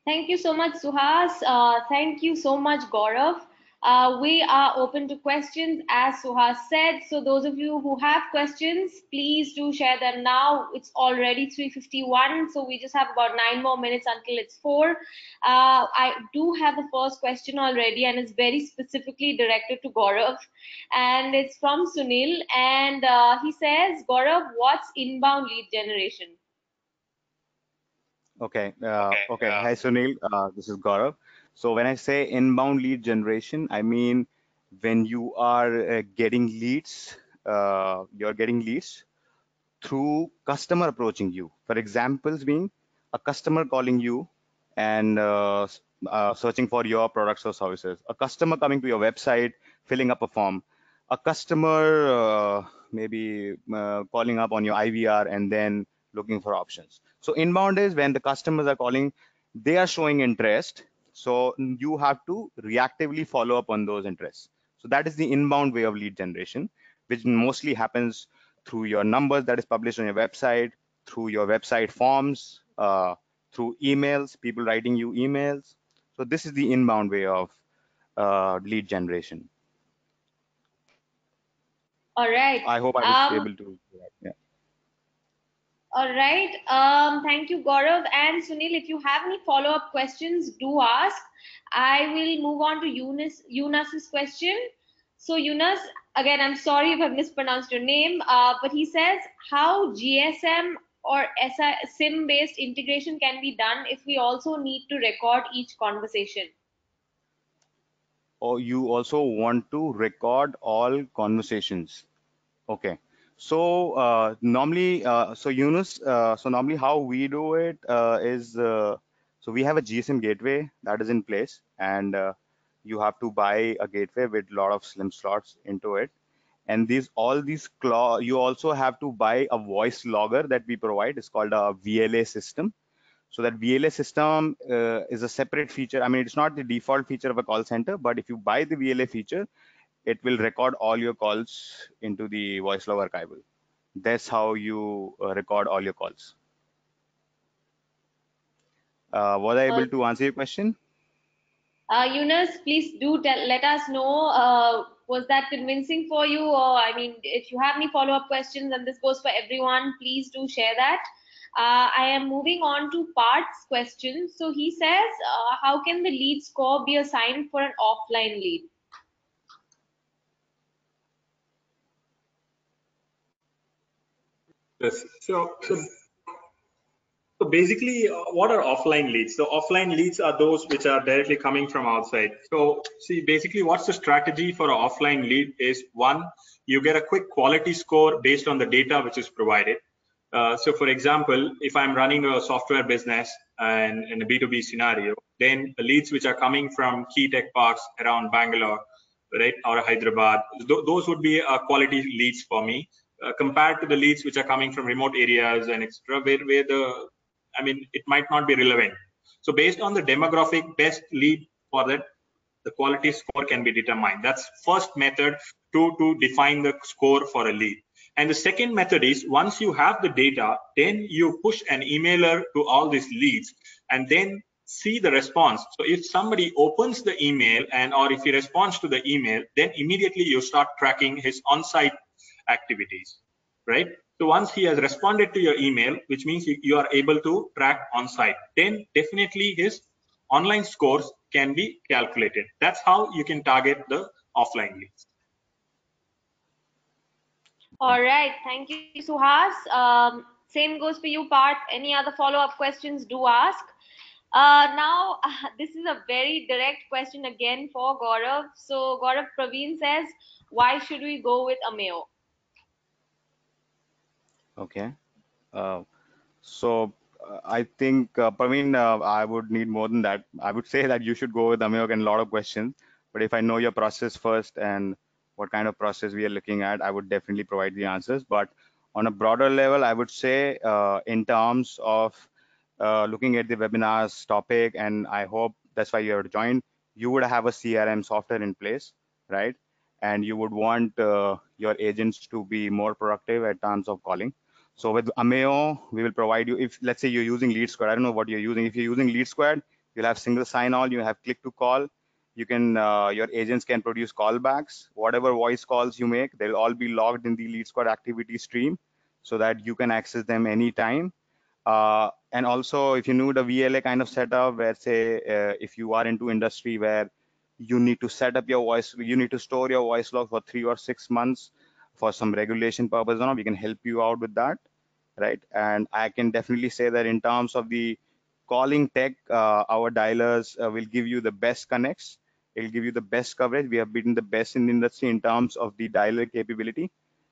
Thank you so much, Suhas. Thank you so much, Guarav. We are open to questions, as Suhas said. So those of you who have questions, please do share them now. It's already 3:51, so we just have about 9 more minutes until it's 4. I do have the first question already, and it's very specifically directed to Guarav. And it's from Sunil. And he says, Guarav, what's inbound lead generation? Okay. Hi, Sunil. This is Gaurav. So when I say inbound lead generation, I mean when you are getting leads, you're getting leads through customer approaching you. For examples being a customer calling you and searching for your products or services, a customer coming to your website, filling up a form, a customer maybe calling up on your IVR and then looking for options. So inbound is when the customers are calling, they are showing interest. So you have to reactively follow up on those interests. So that is the inbound way of lead generation, which mostly happens through your numbers that is published on your website, through your website forms, through emails, people writing you emails. So this is the inbound way of lead generation. All right. I hope I was able to do that. Yeah. All right. Thank you, Gaurav. And Sunil, if you have any follow-up questions, do ask. I will move on to Yunus's question. So Yunus, again, I'm sorry if I've mispronounced your name, but he says how GSM or SIM-based integration can be done if we also need to record each conversation. Or you also want to record all conversations. Okay. So normally, so Yunus, so normally how we do it is, so we have a GSM gateway that is in place, and you have to buy a gateway with a lot of SIM slots into it. And all these you also have to buy a voice logger that we provide. It's called a VLA system. So that VLA system is a separate feature. I mean, it's not the default feature of a call center, but if you buy the VLA feature, it will record all your calls into the voice log archival. That's how you record all your calls. Was I able to answer your question? Yunus, please do let us know, was that convincing for you? Or I mean, if you have any follow-up questions, and this goes for everyone, please do share that. I am moving on to Part's question. So he says, how can the lead score be assigned for an offline lead? Yes. So basically, what are offline leads? So offline leads are those which are directly coming from outside. So see, basically, what's the strategy for an offline lead is one, you get a quick quality score based on the data which is provided. So for example, if I'm running a software business and in a B2B scenario, then the leads which are coming from key tech parks around Bangalore, right, or Hyderabad, those would be quality leads for me. Compared to the leads which are coming from remote areas and etc., where it might not be relevant. So based on the demographic, best lead for that, the quality score can be determined. That's first method to define the score for a lead. And the second method is, once you have the data, then you push an emailer to all these leads and then see the response. So if somebody opens the email or if he responds to the email, then immediately you start tracking his on-site activities, right? So once he has responded to your email, which means you are able to track on site, then definitely his online scores can be calculated. That's how you can target the offline leads. All right, thank you, Suhas. Same goes for you, Parth. Any other follow-up questions, do ask. Now, this is a very direct question again for Guarav. So Guarav, Praveen says, why should we go with Ameyo? Okay. I think, Praveen, I would need more than that. I would say that you should go with Ameyo and a lot of questions. But if I know your process first and what kind of process we are looking at, I would definitely provide the answers. But on a broader level, I would say in terms of looking at the webinar's topic, and I hope that's why you have joined, you would have a CRM software in place, right? And you would want your agents to be more productive at terms of calling. So with Ameyo, we will provide you, if let's say you're using LeadSquared, I don't know what you're using. If you're using LeadSquared, you'll have single sign-on, you have click to call. You can, your agents can produce callbacks. Whatever voice calls you make, they'll all be logged in the LeadSquared activity stream so that you can access them anytime. And also, if you know the VLA kind of setup, where say, if you are into industry where you need to set up your voice, you need to store your voice log for 3 or 6 months for some regulation purpose, we can help you out with that, right? And I can definitely say that in terms of the calling tech, our dialers will give you the best connects. It'll give you the best coverage. We have beaten the best in the industry in terms of the dialer capability.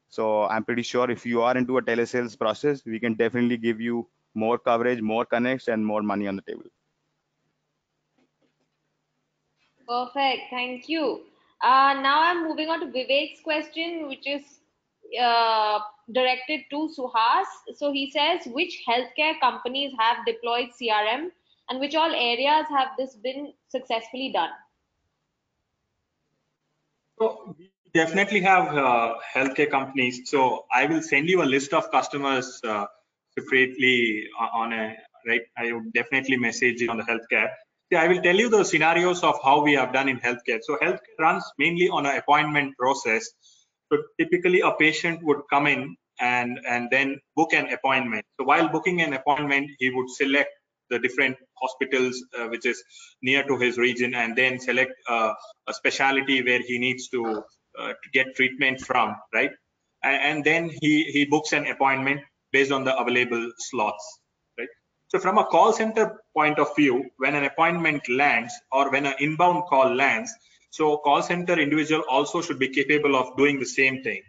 So I'm pretty sure if you are into a telesales process, we can definitely give you more coverage, more connects, and more money on the table. Perfect, thank you. Now I'm moving on to Vivek's question, which is directed to Suhas. So he says, which healthcare companies have deployed CRM and which all areas have this been successfully done? So we definitely have healthcare companies. So I will send you a list of customers separately on a, right? I would definitely message you on the healthcare. See, I will tell you the scenarios of how we have done in healthcare. So healthcare runs mainly on an appointment process. So typically a patient would come in and then book an appointment. So while booking an appointment, he would select the different hospitals which is near to his region and then select a specialty where he needs to get treatment from, right? And then he books an appointment based on the available slots, right? So from a call center point of view, when an appointment lands or when an inbound call lands, so call center individual also should be capable of doing the same thing.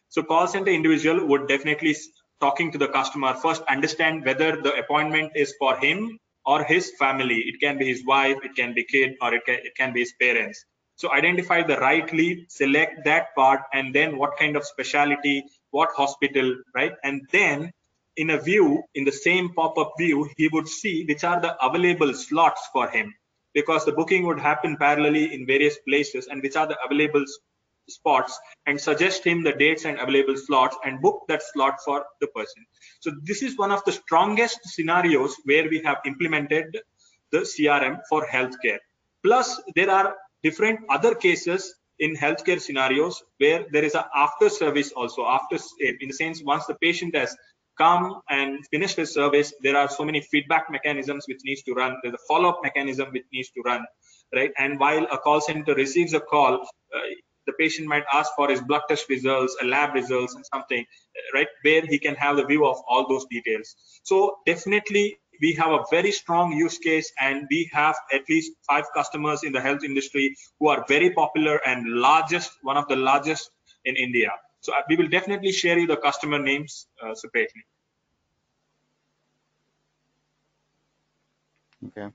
So call center individual would definitely talking to the customer first, understand whether the appointment is for him or his family. It can be his wife, it can be kid, or it can be his parents. So identify the right lead, select that part, and then what kind of specialty, what hospital, right? And then in a view, in the same pop-up view, he would see which are the available slots for him, because the booking would happen parallelly in various places, and which are the available spots, and suggest him the dates and available slots and book that slot for the person. So this is one of the strongest scenarios where we have implemented the CRM for healthcare. Plus, there are different other cases in healthcare scenarios where there is an after service also, after, in the sense, once the patient has come and finish his service, there are so many feedback mechanisms which needs to run. There's a follow-up mechanism which needs to run, right? And while a call center receives a call, the patient might ask for his blood test results, a lab results, and something, right, where he can have the view of all those details. So definitely we have a very strong use case, and we have at least 5 customers in the health industry who are very popular and one of the largest in India. So we will definitely share you the customer names separately. Okay.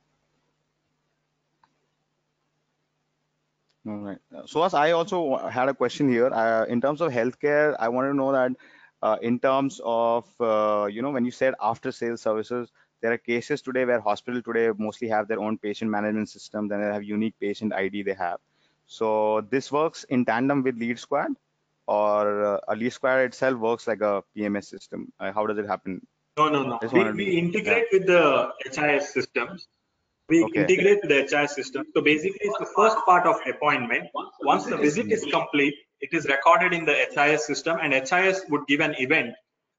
All right. Suhas, I also had a question here. In terms of healthcare, I want to know that in terms of, when you said after sales services, there are cases today where hospitals today mostly have their own patient management system, then they have unique patient ID they have. So this works in tandem with LeadSquared, or a LeadSquared itself works like a PMS system. How does it happen? No. We integrate with the HIS systems. We integrate with the HIS system. So basically, it's the first part of appointment. Once the visit is complete, it is recorded in the HIS system, and HIS would give an event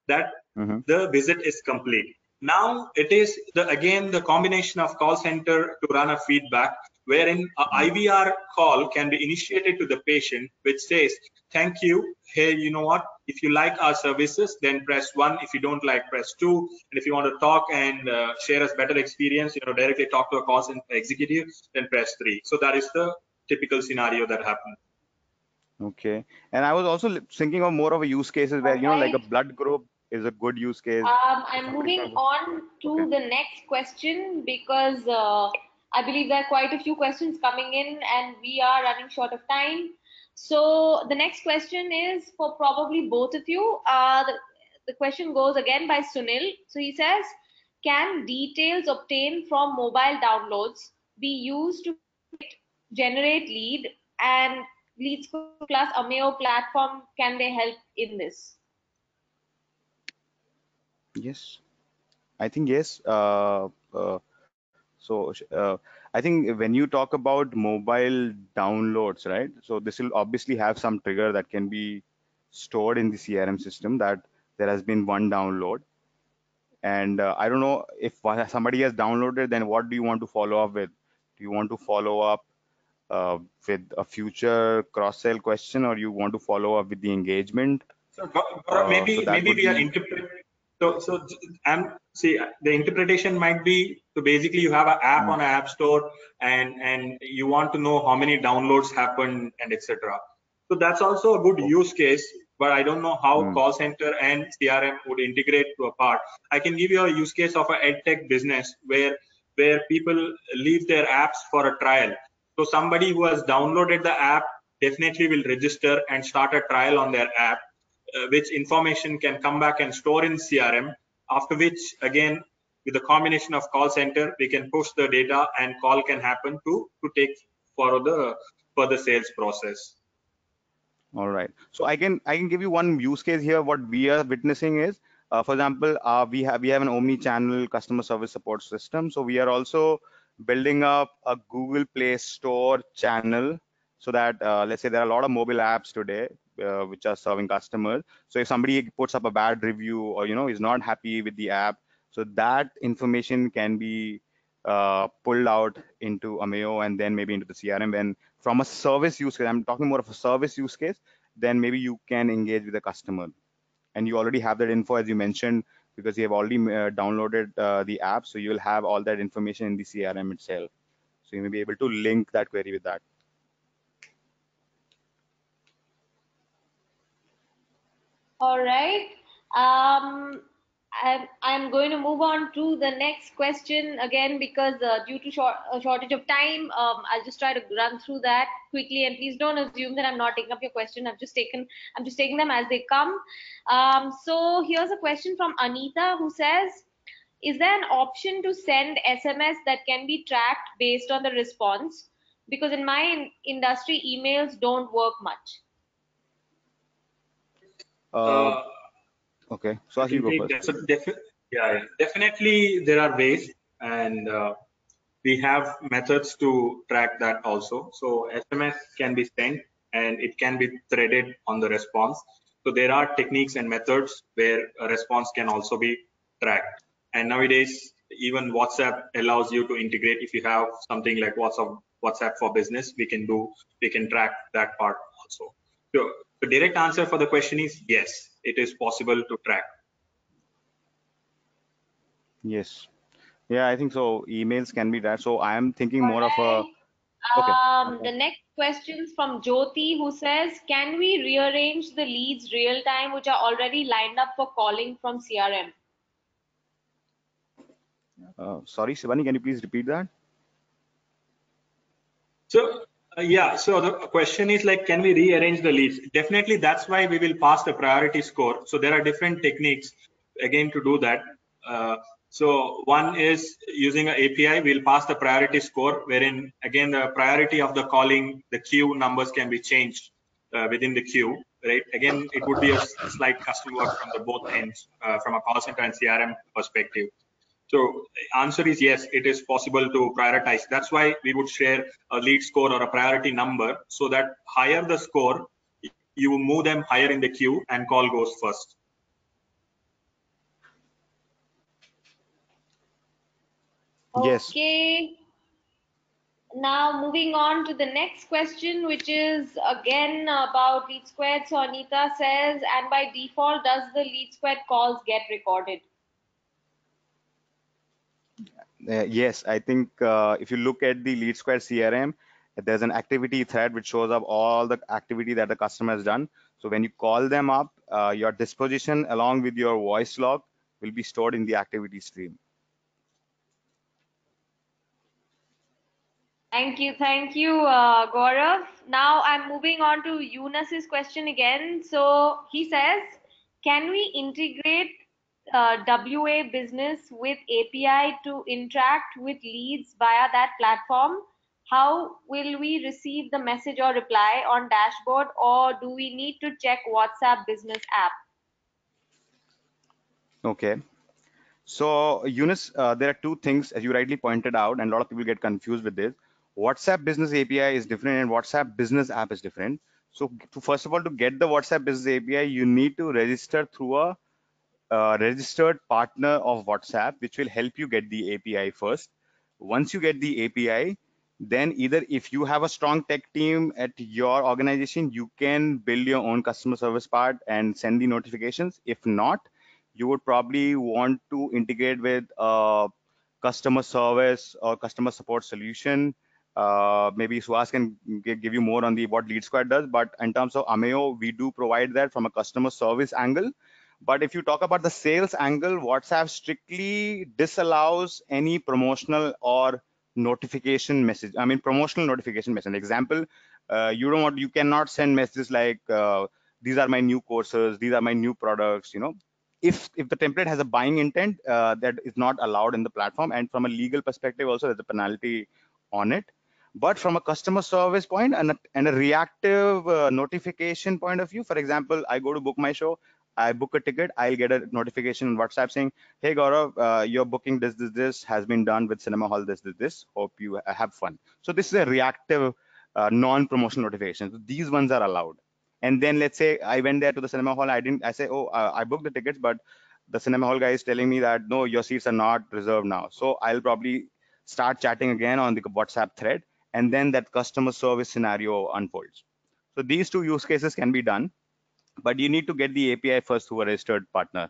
that the visit is complete. Now it is again the combination of call center to run a feedback, wherein a IVR call can be initiated to the patient, which says, "Thank you. Hey, you know what? If you like our services, then press 1. If you don't like, press 2. And if you want to talk and share us better experience, directly talk to a call center executive, then press 3." So that is the typical scenario that happens. Okay. And I was also thinking of more of a use cases where, like a blood group is a good use case. I'm moving on to the next question, because I believe there are quite a few questions coming in and we are running short of time. So the next question is for probably both of you. The question goes again by Sunil. So he says, can details obtained from mobile downloads be used to generate lead, and LeadSquared plus Ameyo platform, can they help in this? Yes, I think yes. I think when you talk about mobile downloads, right? So this will obviously have some trigger that can be stored in the CRM system that there has been one download. And I don't know if somebody has downloaded, then what do you want to follow up with? Do you want to follow up with a future cross-sell question, or you want to follow up with the engagement? So maybe we are interpreting. So the interpretation might be, so basically you have an app on an app store, and you want to know how many downloads happen and etc. So that's also a good use case, but I don't know how call center and CRM would integrate to a part. I can give you a use case of a edtech business where people leave their apps for a trial. So somebody who has downloaded the app definitely will register and start a trial on their app, which information can come back and store in CRM, after which, again, with the combination of call center, we can push the data and call can happen to take for the sales process. All right. So I can give you one use case here. What we are witnessing is, for example, we have an omni-channel customer service support system. So we are also building up a Google Play Store channel, so that let's say there are a lot of mobile apps today which are serving customers. So if somebody puts up a bad review, or is not happy with the app, so that information can be pulled out into Ameyo and then maybe into the CRM. And from a service use case, I'm talking more of a service use case, then maybe you can engage with the customer. And you already have that info, as you mentioned, because you have already downloaded the app. So you'll have all that information in the CRM itself. So you may be able to link that query with that. All right. I'm going to move on to the next question again, because due to a shortage of time, I'll just try to run through that quickly. And please don't assume that I'm not taking up your question. I'm just taking them as they come. So here's a question from Anita, who says, is there an option to send SMS that can be tracked based on the response? Because in my industry, emails don't work much. Okay, so as you go first. So definitely there are ways, and we have methods to track that also. So SMS can be sent and it can be threaded on the response. So there are techniques and methods where a response can also be tracked. And nowadays, even WhatsApp allows you to integrate. If you have something like WhatsApp for business, we can track that part also. So the direct answer for the question is yes, it is possible to track. Yes. Yeah, I think so. Emails can be that. So I am thinking All more of a, okay. right. The next question is from Jyoti, who says, can we rearrange the leads real time, which are already lined up for calling from CRM? Sorry, Shivani, can you please repeat that? So yeah, so the question is like, can we rearrange the leads? Definitely, that's why we will pass the priority score. So there are different techniques again to do that. So one is using an API, we'll pass the priority score, wherein again the priority of the calling, the queue numbers can be changed within the queue, right? Again, it would be a slight custom work from the both ends, from a call center and CRM perspective. So answer is yes, it is possible to prioritize. That's why we would share a lead score or a priority number, so that higher the score, you move them higher in the queue and call goes first. Yes. Okay. Now moving on to the next question, which is again about LeadSquared. So Anita says, and by default, does the LeadSquared calls get recorded? Yes, I think if you look at the LeadSquared CRM, there's an activity thread which shows up all the activity that the customer has done. So when you call them up, your disposition along with your voice log will be stored in the activity stream. Thank you, Gaurav. Now I'm moving on to Yunus's question again. So he says, can we integrate WA business with API to interact with leads via that platform? How will we receive the message or reply on dashboard, or do we need to check WhatsApp business app? Okay. So Yunus, there are two things, as you rightly pointed out, and a lot of people get confused with this. WhatsApp Business API is different and WhatsApp Business app is different. So first of all, to get the WhatsApp Business API, you need to register through a registered partner of WhatsApp, which will help you get the API first. Once you get the API, then either if you have a strong tech team at your organization, you can build your own customer service part and send the notifications. If not, you would probably want to integrate with a customer service or customer support solution. Maybe Suhas can give you more on the what LeadSquared does, but in terms of Ameyo, we do provide that from a customer service angle. But if you talk about the sales angle, WhatsApp strictly disallows any promotional or notification message. I mean, promotional notification message. Example, you cannot send messages like, these are my new courses, these are my new products, If the template has a buying intent, that is not allowed in the platform. And from a legal perspective, also there's a penalty on it. But from a customer service point and a reactive notification point of view, for example, I go to book my show, I book a ticket, I'll get a notification on WhatsApp saying, hey Gaurav, your booking this has been done with Cinema Hall this. Hope you have fun. So this is a reactive non-promotional notification. So these ones are allowed. And then let's say I went there to the Cinema Hall, I say, oh, I booked the tickets, but the Cinema Hall guy is telling me that no, your seats are not reserved now. So I'll probably start chatting again on the WhatsApp thread, and then that customer service scenario unfolds. So these two use cases can be done, but you need to get the API first through a registered partner.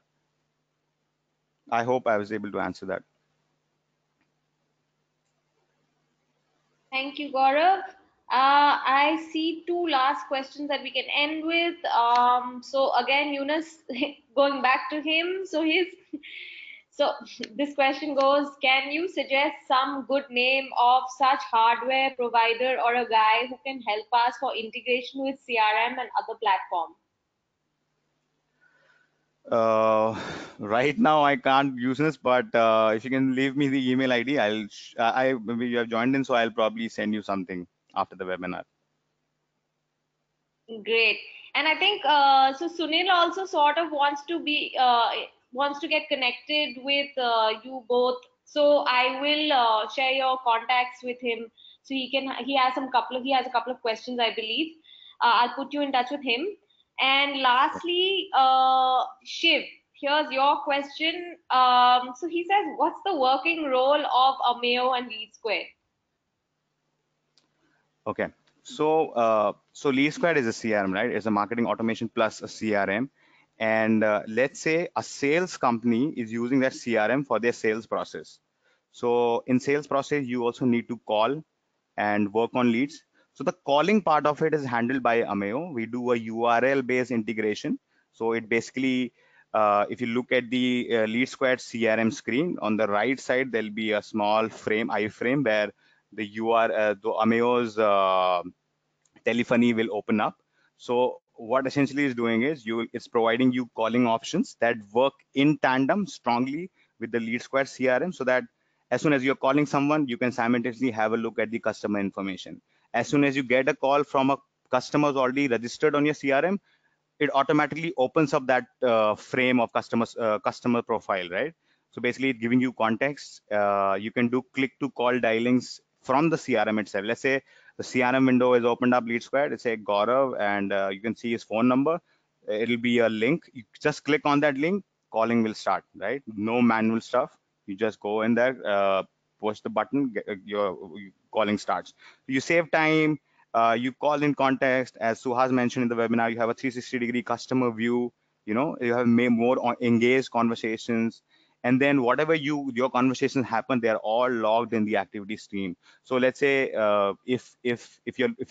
I hope I was able to answer that. Thank you, Gaurav. I see two last questions that we can end with. So again, Yunus, going back to him. So this question goes, can you suggest some good name of such hardware provider or a guy who can help us for integration with CRM and other platforms? Right now I can't use this, but if you can leave me the email ID, maybe you have joined in, so I'll probably send you something after the webinar. Great. And I think so Sunil also sort of wants to get connected with you both. So I will share your contacts with him. So he has a couple of questions, I believe. I'll put you in touch with him. And lastly, Shiv, here's your question. So he says, what's the working role of Ameyo and LeadSquared? Okay. So LeadSquared is a CRM, right? It's a marketing automation plus a CRM. And let's say a sales company is using that CRM for their sales process. So in sales process, you also need to call and work on leads. So the calling part of it is handled by Ameyo. We do a URL based integration. So it basically, if you look at the LeadSquared CRM screen on the right side, there'll be a small frame, iframe, where the Ameyo's telephony will open up. So what essentially is doing is it's providing you calling options that work in tandem strongly with the LeadSquared CRM, so that as soon as you're calling someone, you can simultaneously have a look at the customer information. As soon as you get a call from a customer who's already registered on your CRM, it automatically opens up that frame of customer profile, right? So basically, it's giving you context. You can do click to call dialings from the CRM itself. Let's say the CRM window is opened up LeadSquared. It's a Guarav, and you can see his phone number. It'll be a link. You just click on that link, calling will start, right? No manual stuff. You just go in there, push the button, your calling starts. You save time. You call in context, as Suhas mentioned in the webinar. You have a 360-degree customer view. You have more engaged conversations, and then whatever your conversations happen, they are all logged in the activity stream. So let's say if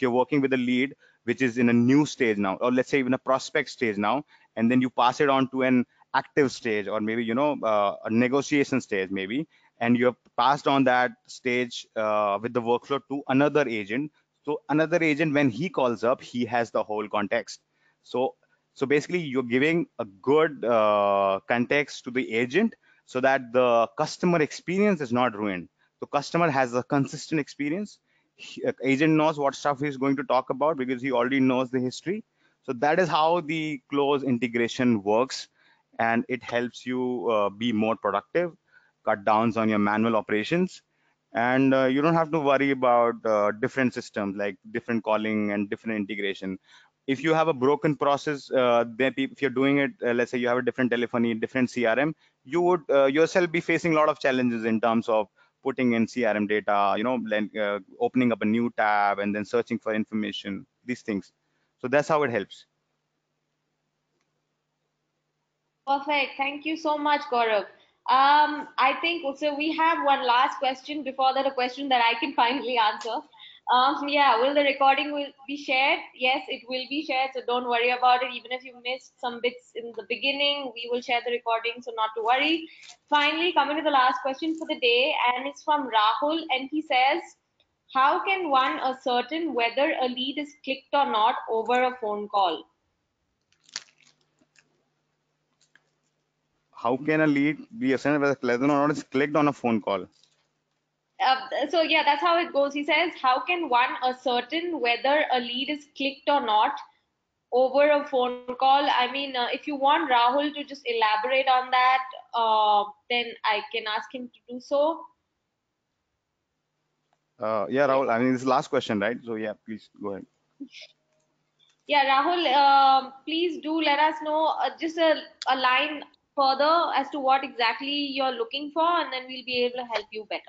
you're working with a lead which is in a new stage now, or let's say even a prospect stage now, and then you pass it on to an active stage, or maybe a negotiation stage maybe, and you have passed on that stage with the workflow to another agent. So another agent, when he calls up, he has the whole context. So basically, you're giving a good context to the agent, so that the customer experience is not ruined. The customer has a consistent experience. Agent knows what stuff he's going to talk about because he already knows the history. So that is how the close integration works, and it helps you be more productive, cut downs on your manual operations, and you don't have to worry about different systems like different calling and different integration. If you have a broken process, if you're doing it, let's say you have a different telephony, different CRM, you would yourself be facing a lot of challenges in terms of putting in CRM data, then opening up a new tab and then searching for information, these things. So that's how it helps. Perfect. Thank you so much, Gaurav. I think also we have one last question before that, a question that I can finally answer. Yeah, will the recording will be shared? Yes, it will be shared, so don't worry about it. Even if you missed some bits in the beginning, we will share the recording, so not to worry. Finally, coming to the last question for the day, and it's from Rahul, and he says, how can one ascertain whether a lead is clicked or not over a phone call? How can a lead be assigned whether or not is clicked on a phone call? So yeah, that's how it goes. He says, how can one ascertain whether a lead is clicked or not over a phone call? I mean, if you want Rahul to just elaborate on that, then I can ask him to do so. Yeah, Rahul, I mean, this is the last question, right? So yeah, please go ahead. Yeah, Rahul, please do let us know just a line further as to what exactly you're looking for, and then we'll be able to help you better.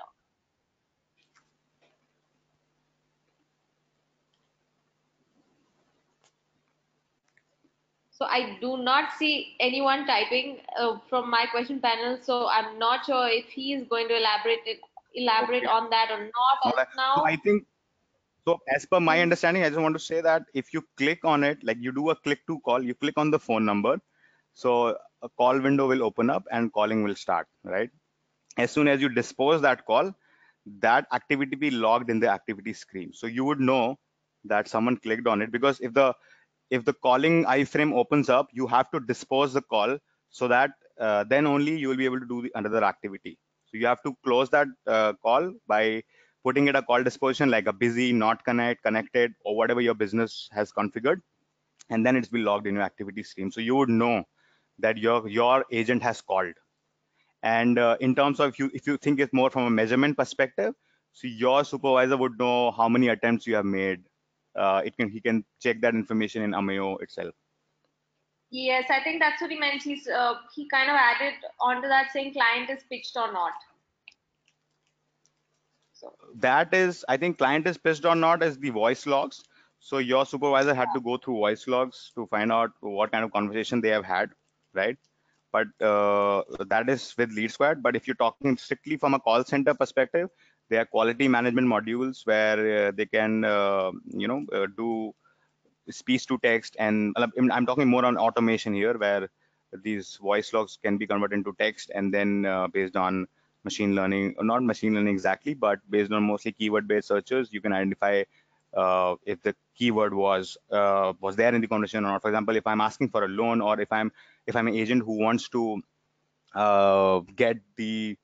So I do not see anyone typing from my question panel, so I'm not sure if he is going to elaborate Okay. on that or not All as right. now. So I think, so as per my understanding, I just want to say that if you click on it, like you do a click to call, you click on the phone number, so a call window will open up and calling will start, right? As soon as you dispose that call, that activity be logged in the activity screen. So you would know that someone clicked on it, because if the calling iframe opens up, you have to dispose the call, so that then only you will be able to do the another activity. So you have to close that call by putting it a call disposition, like a busy, not connected, or whatever your business has configured, and then it's be logged in your activity stream. So you would know that your agent has called. And in terms of if you think it's more from a measurement perspective, so your supervisor would know how many attempts you have made. He can check that information in Ameyo itself. Yes, I think that's what he meant. He kind of added onto that saying client is pitched or not. So That is, I think client is pissed or not is the voice logs. So your supervisor had to go through voice logs to find out what kind of conversation they have had, right? But that is with LeadSquared. But if you're talking strictly from a call center perspective, there are quality management modules where they can, do speech to text, and I'm talking more on automation here, where these voice logs can be converted into text, and then based on machine learning, or not machine learning exactly, but based on mostly keyword based searches, you can identify if the keyword was there in the conversation or not. For example, if I'm asking for a loan, or if I'm an agent who wants to get the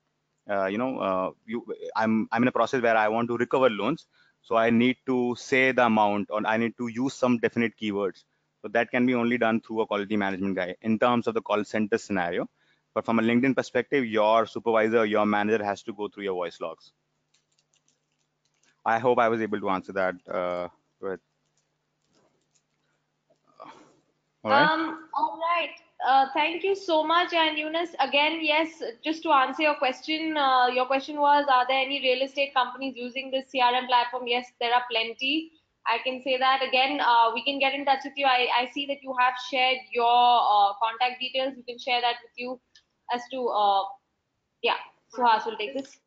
I'm in a process where I want to recover loans, so I need to say the amount, or I need to use some definite keywords. So that can be only done through a quality management guy in terms of the call center scenario. But from a LinkedIn perspective, your supervisor, your manager has to go through your voice logs. I hope I was able to answer that. Rohit. All right. All right. Thank you so much. And Yunus, again, yes, just to answer your question was, are there any real estate companies using this CRM platform? Yes, there are plenty. I can say that again. We can get in touch with you. I see that you have shared your contact details. We can share that with you as to, yeah, Suhas will take this.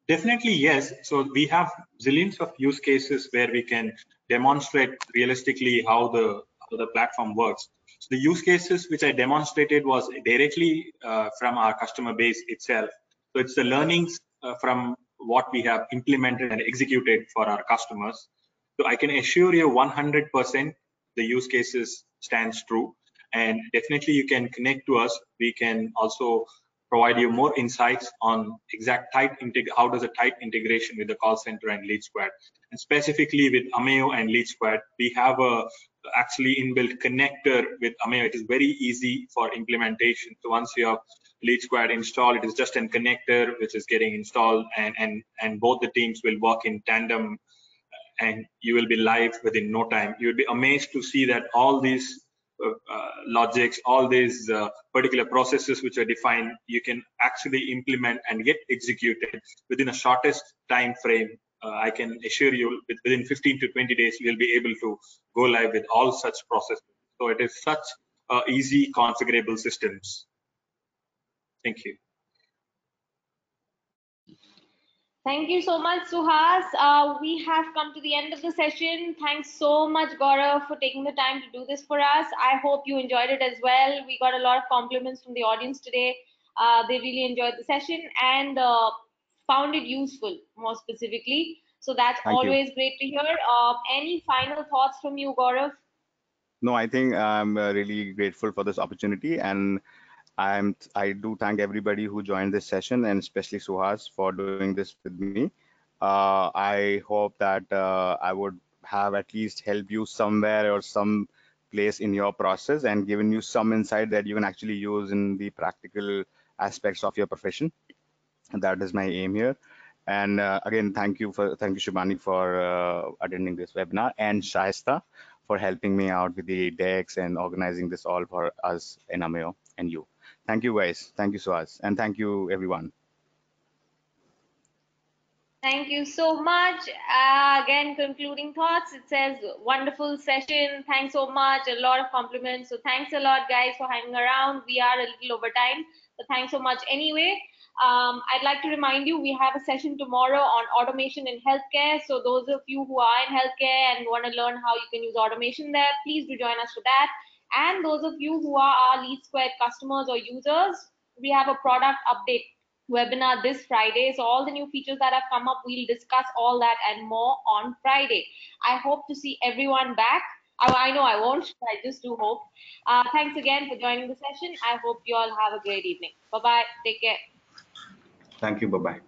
Definitely, yes. So we have zillions of use cases where we can demonstrate realistically how the platform works. So the use cases which I demonstrated was directly from our customer base itself. So it's the learnings from what we have implemented and executed for our customers. So I can assure you 100% the use cases stands true. And definitely you can connect to us. We can also provide you more insights on exact how does a tight integration with the call center and LeadSquared. And specifically with Ameyo and LeadSquared, we have a actually inbuilt connector with Ameyo. It is very easy for implementation. So once you have LeadSquared installed, it is just a connector which is getting installed, and both the teams will work in tandem, and you will be live within no time. You will be amazed to see that all these logics, all these particular processes which are defined, you can actually implement and get executed within a shortest time frame. I can assure you within 15 to 20 days, you'll be able to go live with all such processes. So it is such easy configurable systems. Thank you. Thank you so much, Suhas. We have come to the end of the session. Thanks so much, Guarav, for taking the time to do this for us. I hope you enjoyed it as well. We got a lot of compliments from the audience today. They really enjoyed the session and found it useful, more specifically. So that's Thank you. always great to hear. Any final thoughts from you, Guarav? No, I think I'm really grateful for this opportunity, and I do thank everybody who joined this session, and especially Suhas for doing this with me. I hope that I would have at least helped you somewhere or some place in your process and given you some insight that you can actually use in the practical aspects of your profession. And that is my aim here. And again, thank you, Shubhani, for attending this webinar, and Shaista for helping me out with the decks and organizing this all for us in Ameyo and you. Thank you, guys. Thank you, Suhas. And thank you, everyone. Thank you so much. Again, concluding thoughts. It says, wonderful session. Thanks so much. A lot of compliments. So thanks a lot, guys, for hanging around. We are a little over time, but thanks so much anyway. I'd like to remind you, we have a session tomorrow on automation in healthcare. So those of you who are in healthcare and want to learn how you can use automation there, please do join us for that. And those of you who are our LeadSquared customers or users, we have a product update webinar this Friday. So all the new features that have come up, we'll discuss all that and more on Friday. I hope to see everyone back. I know I won't, but I just do hope. Thanks again for joining the session. I hope you all have a great evening. Bye-bye. Take care. Thank you. Bye-bye.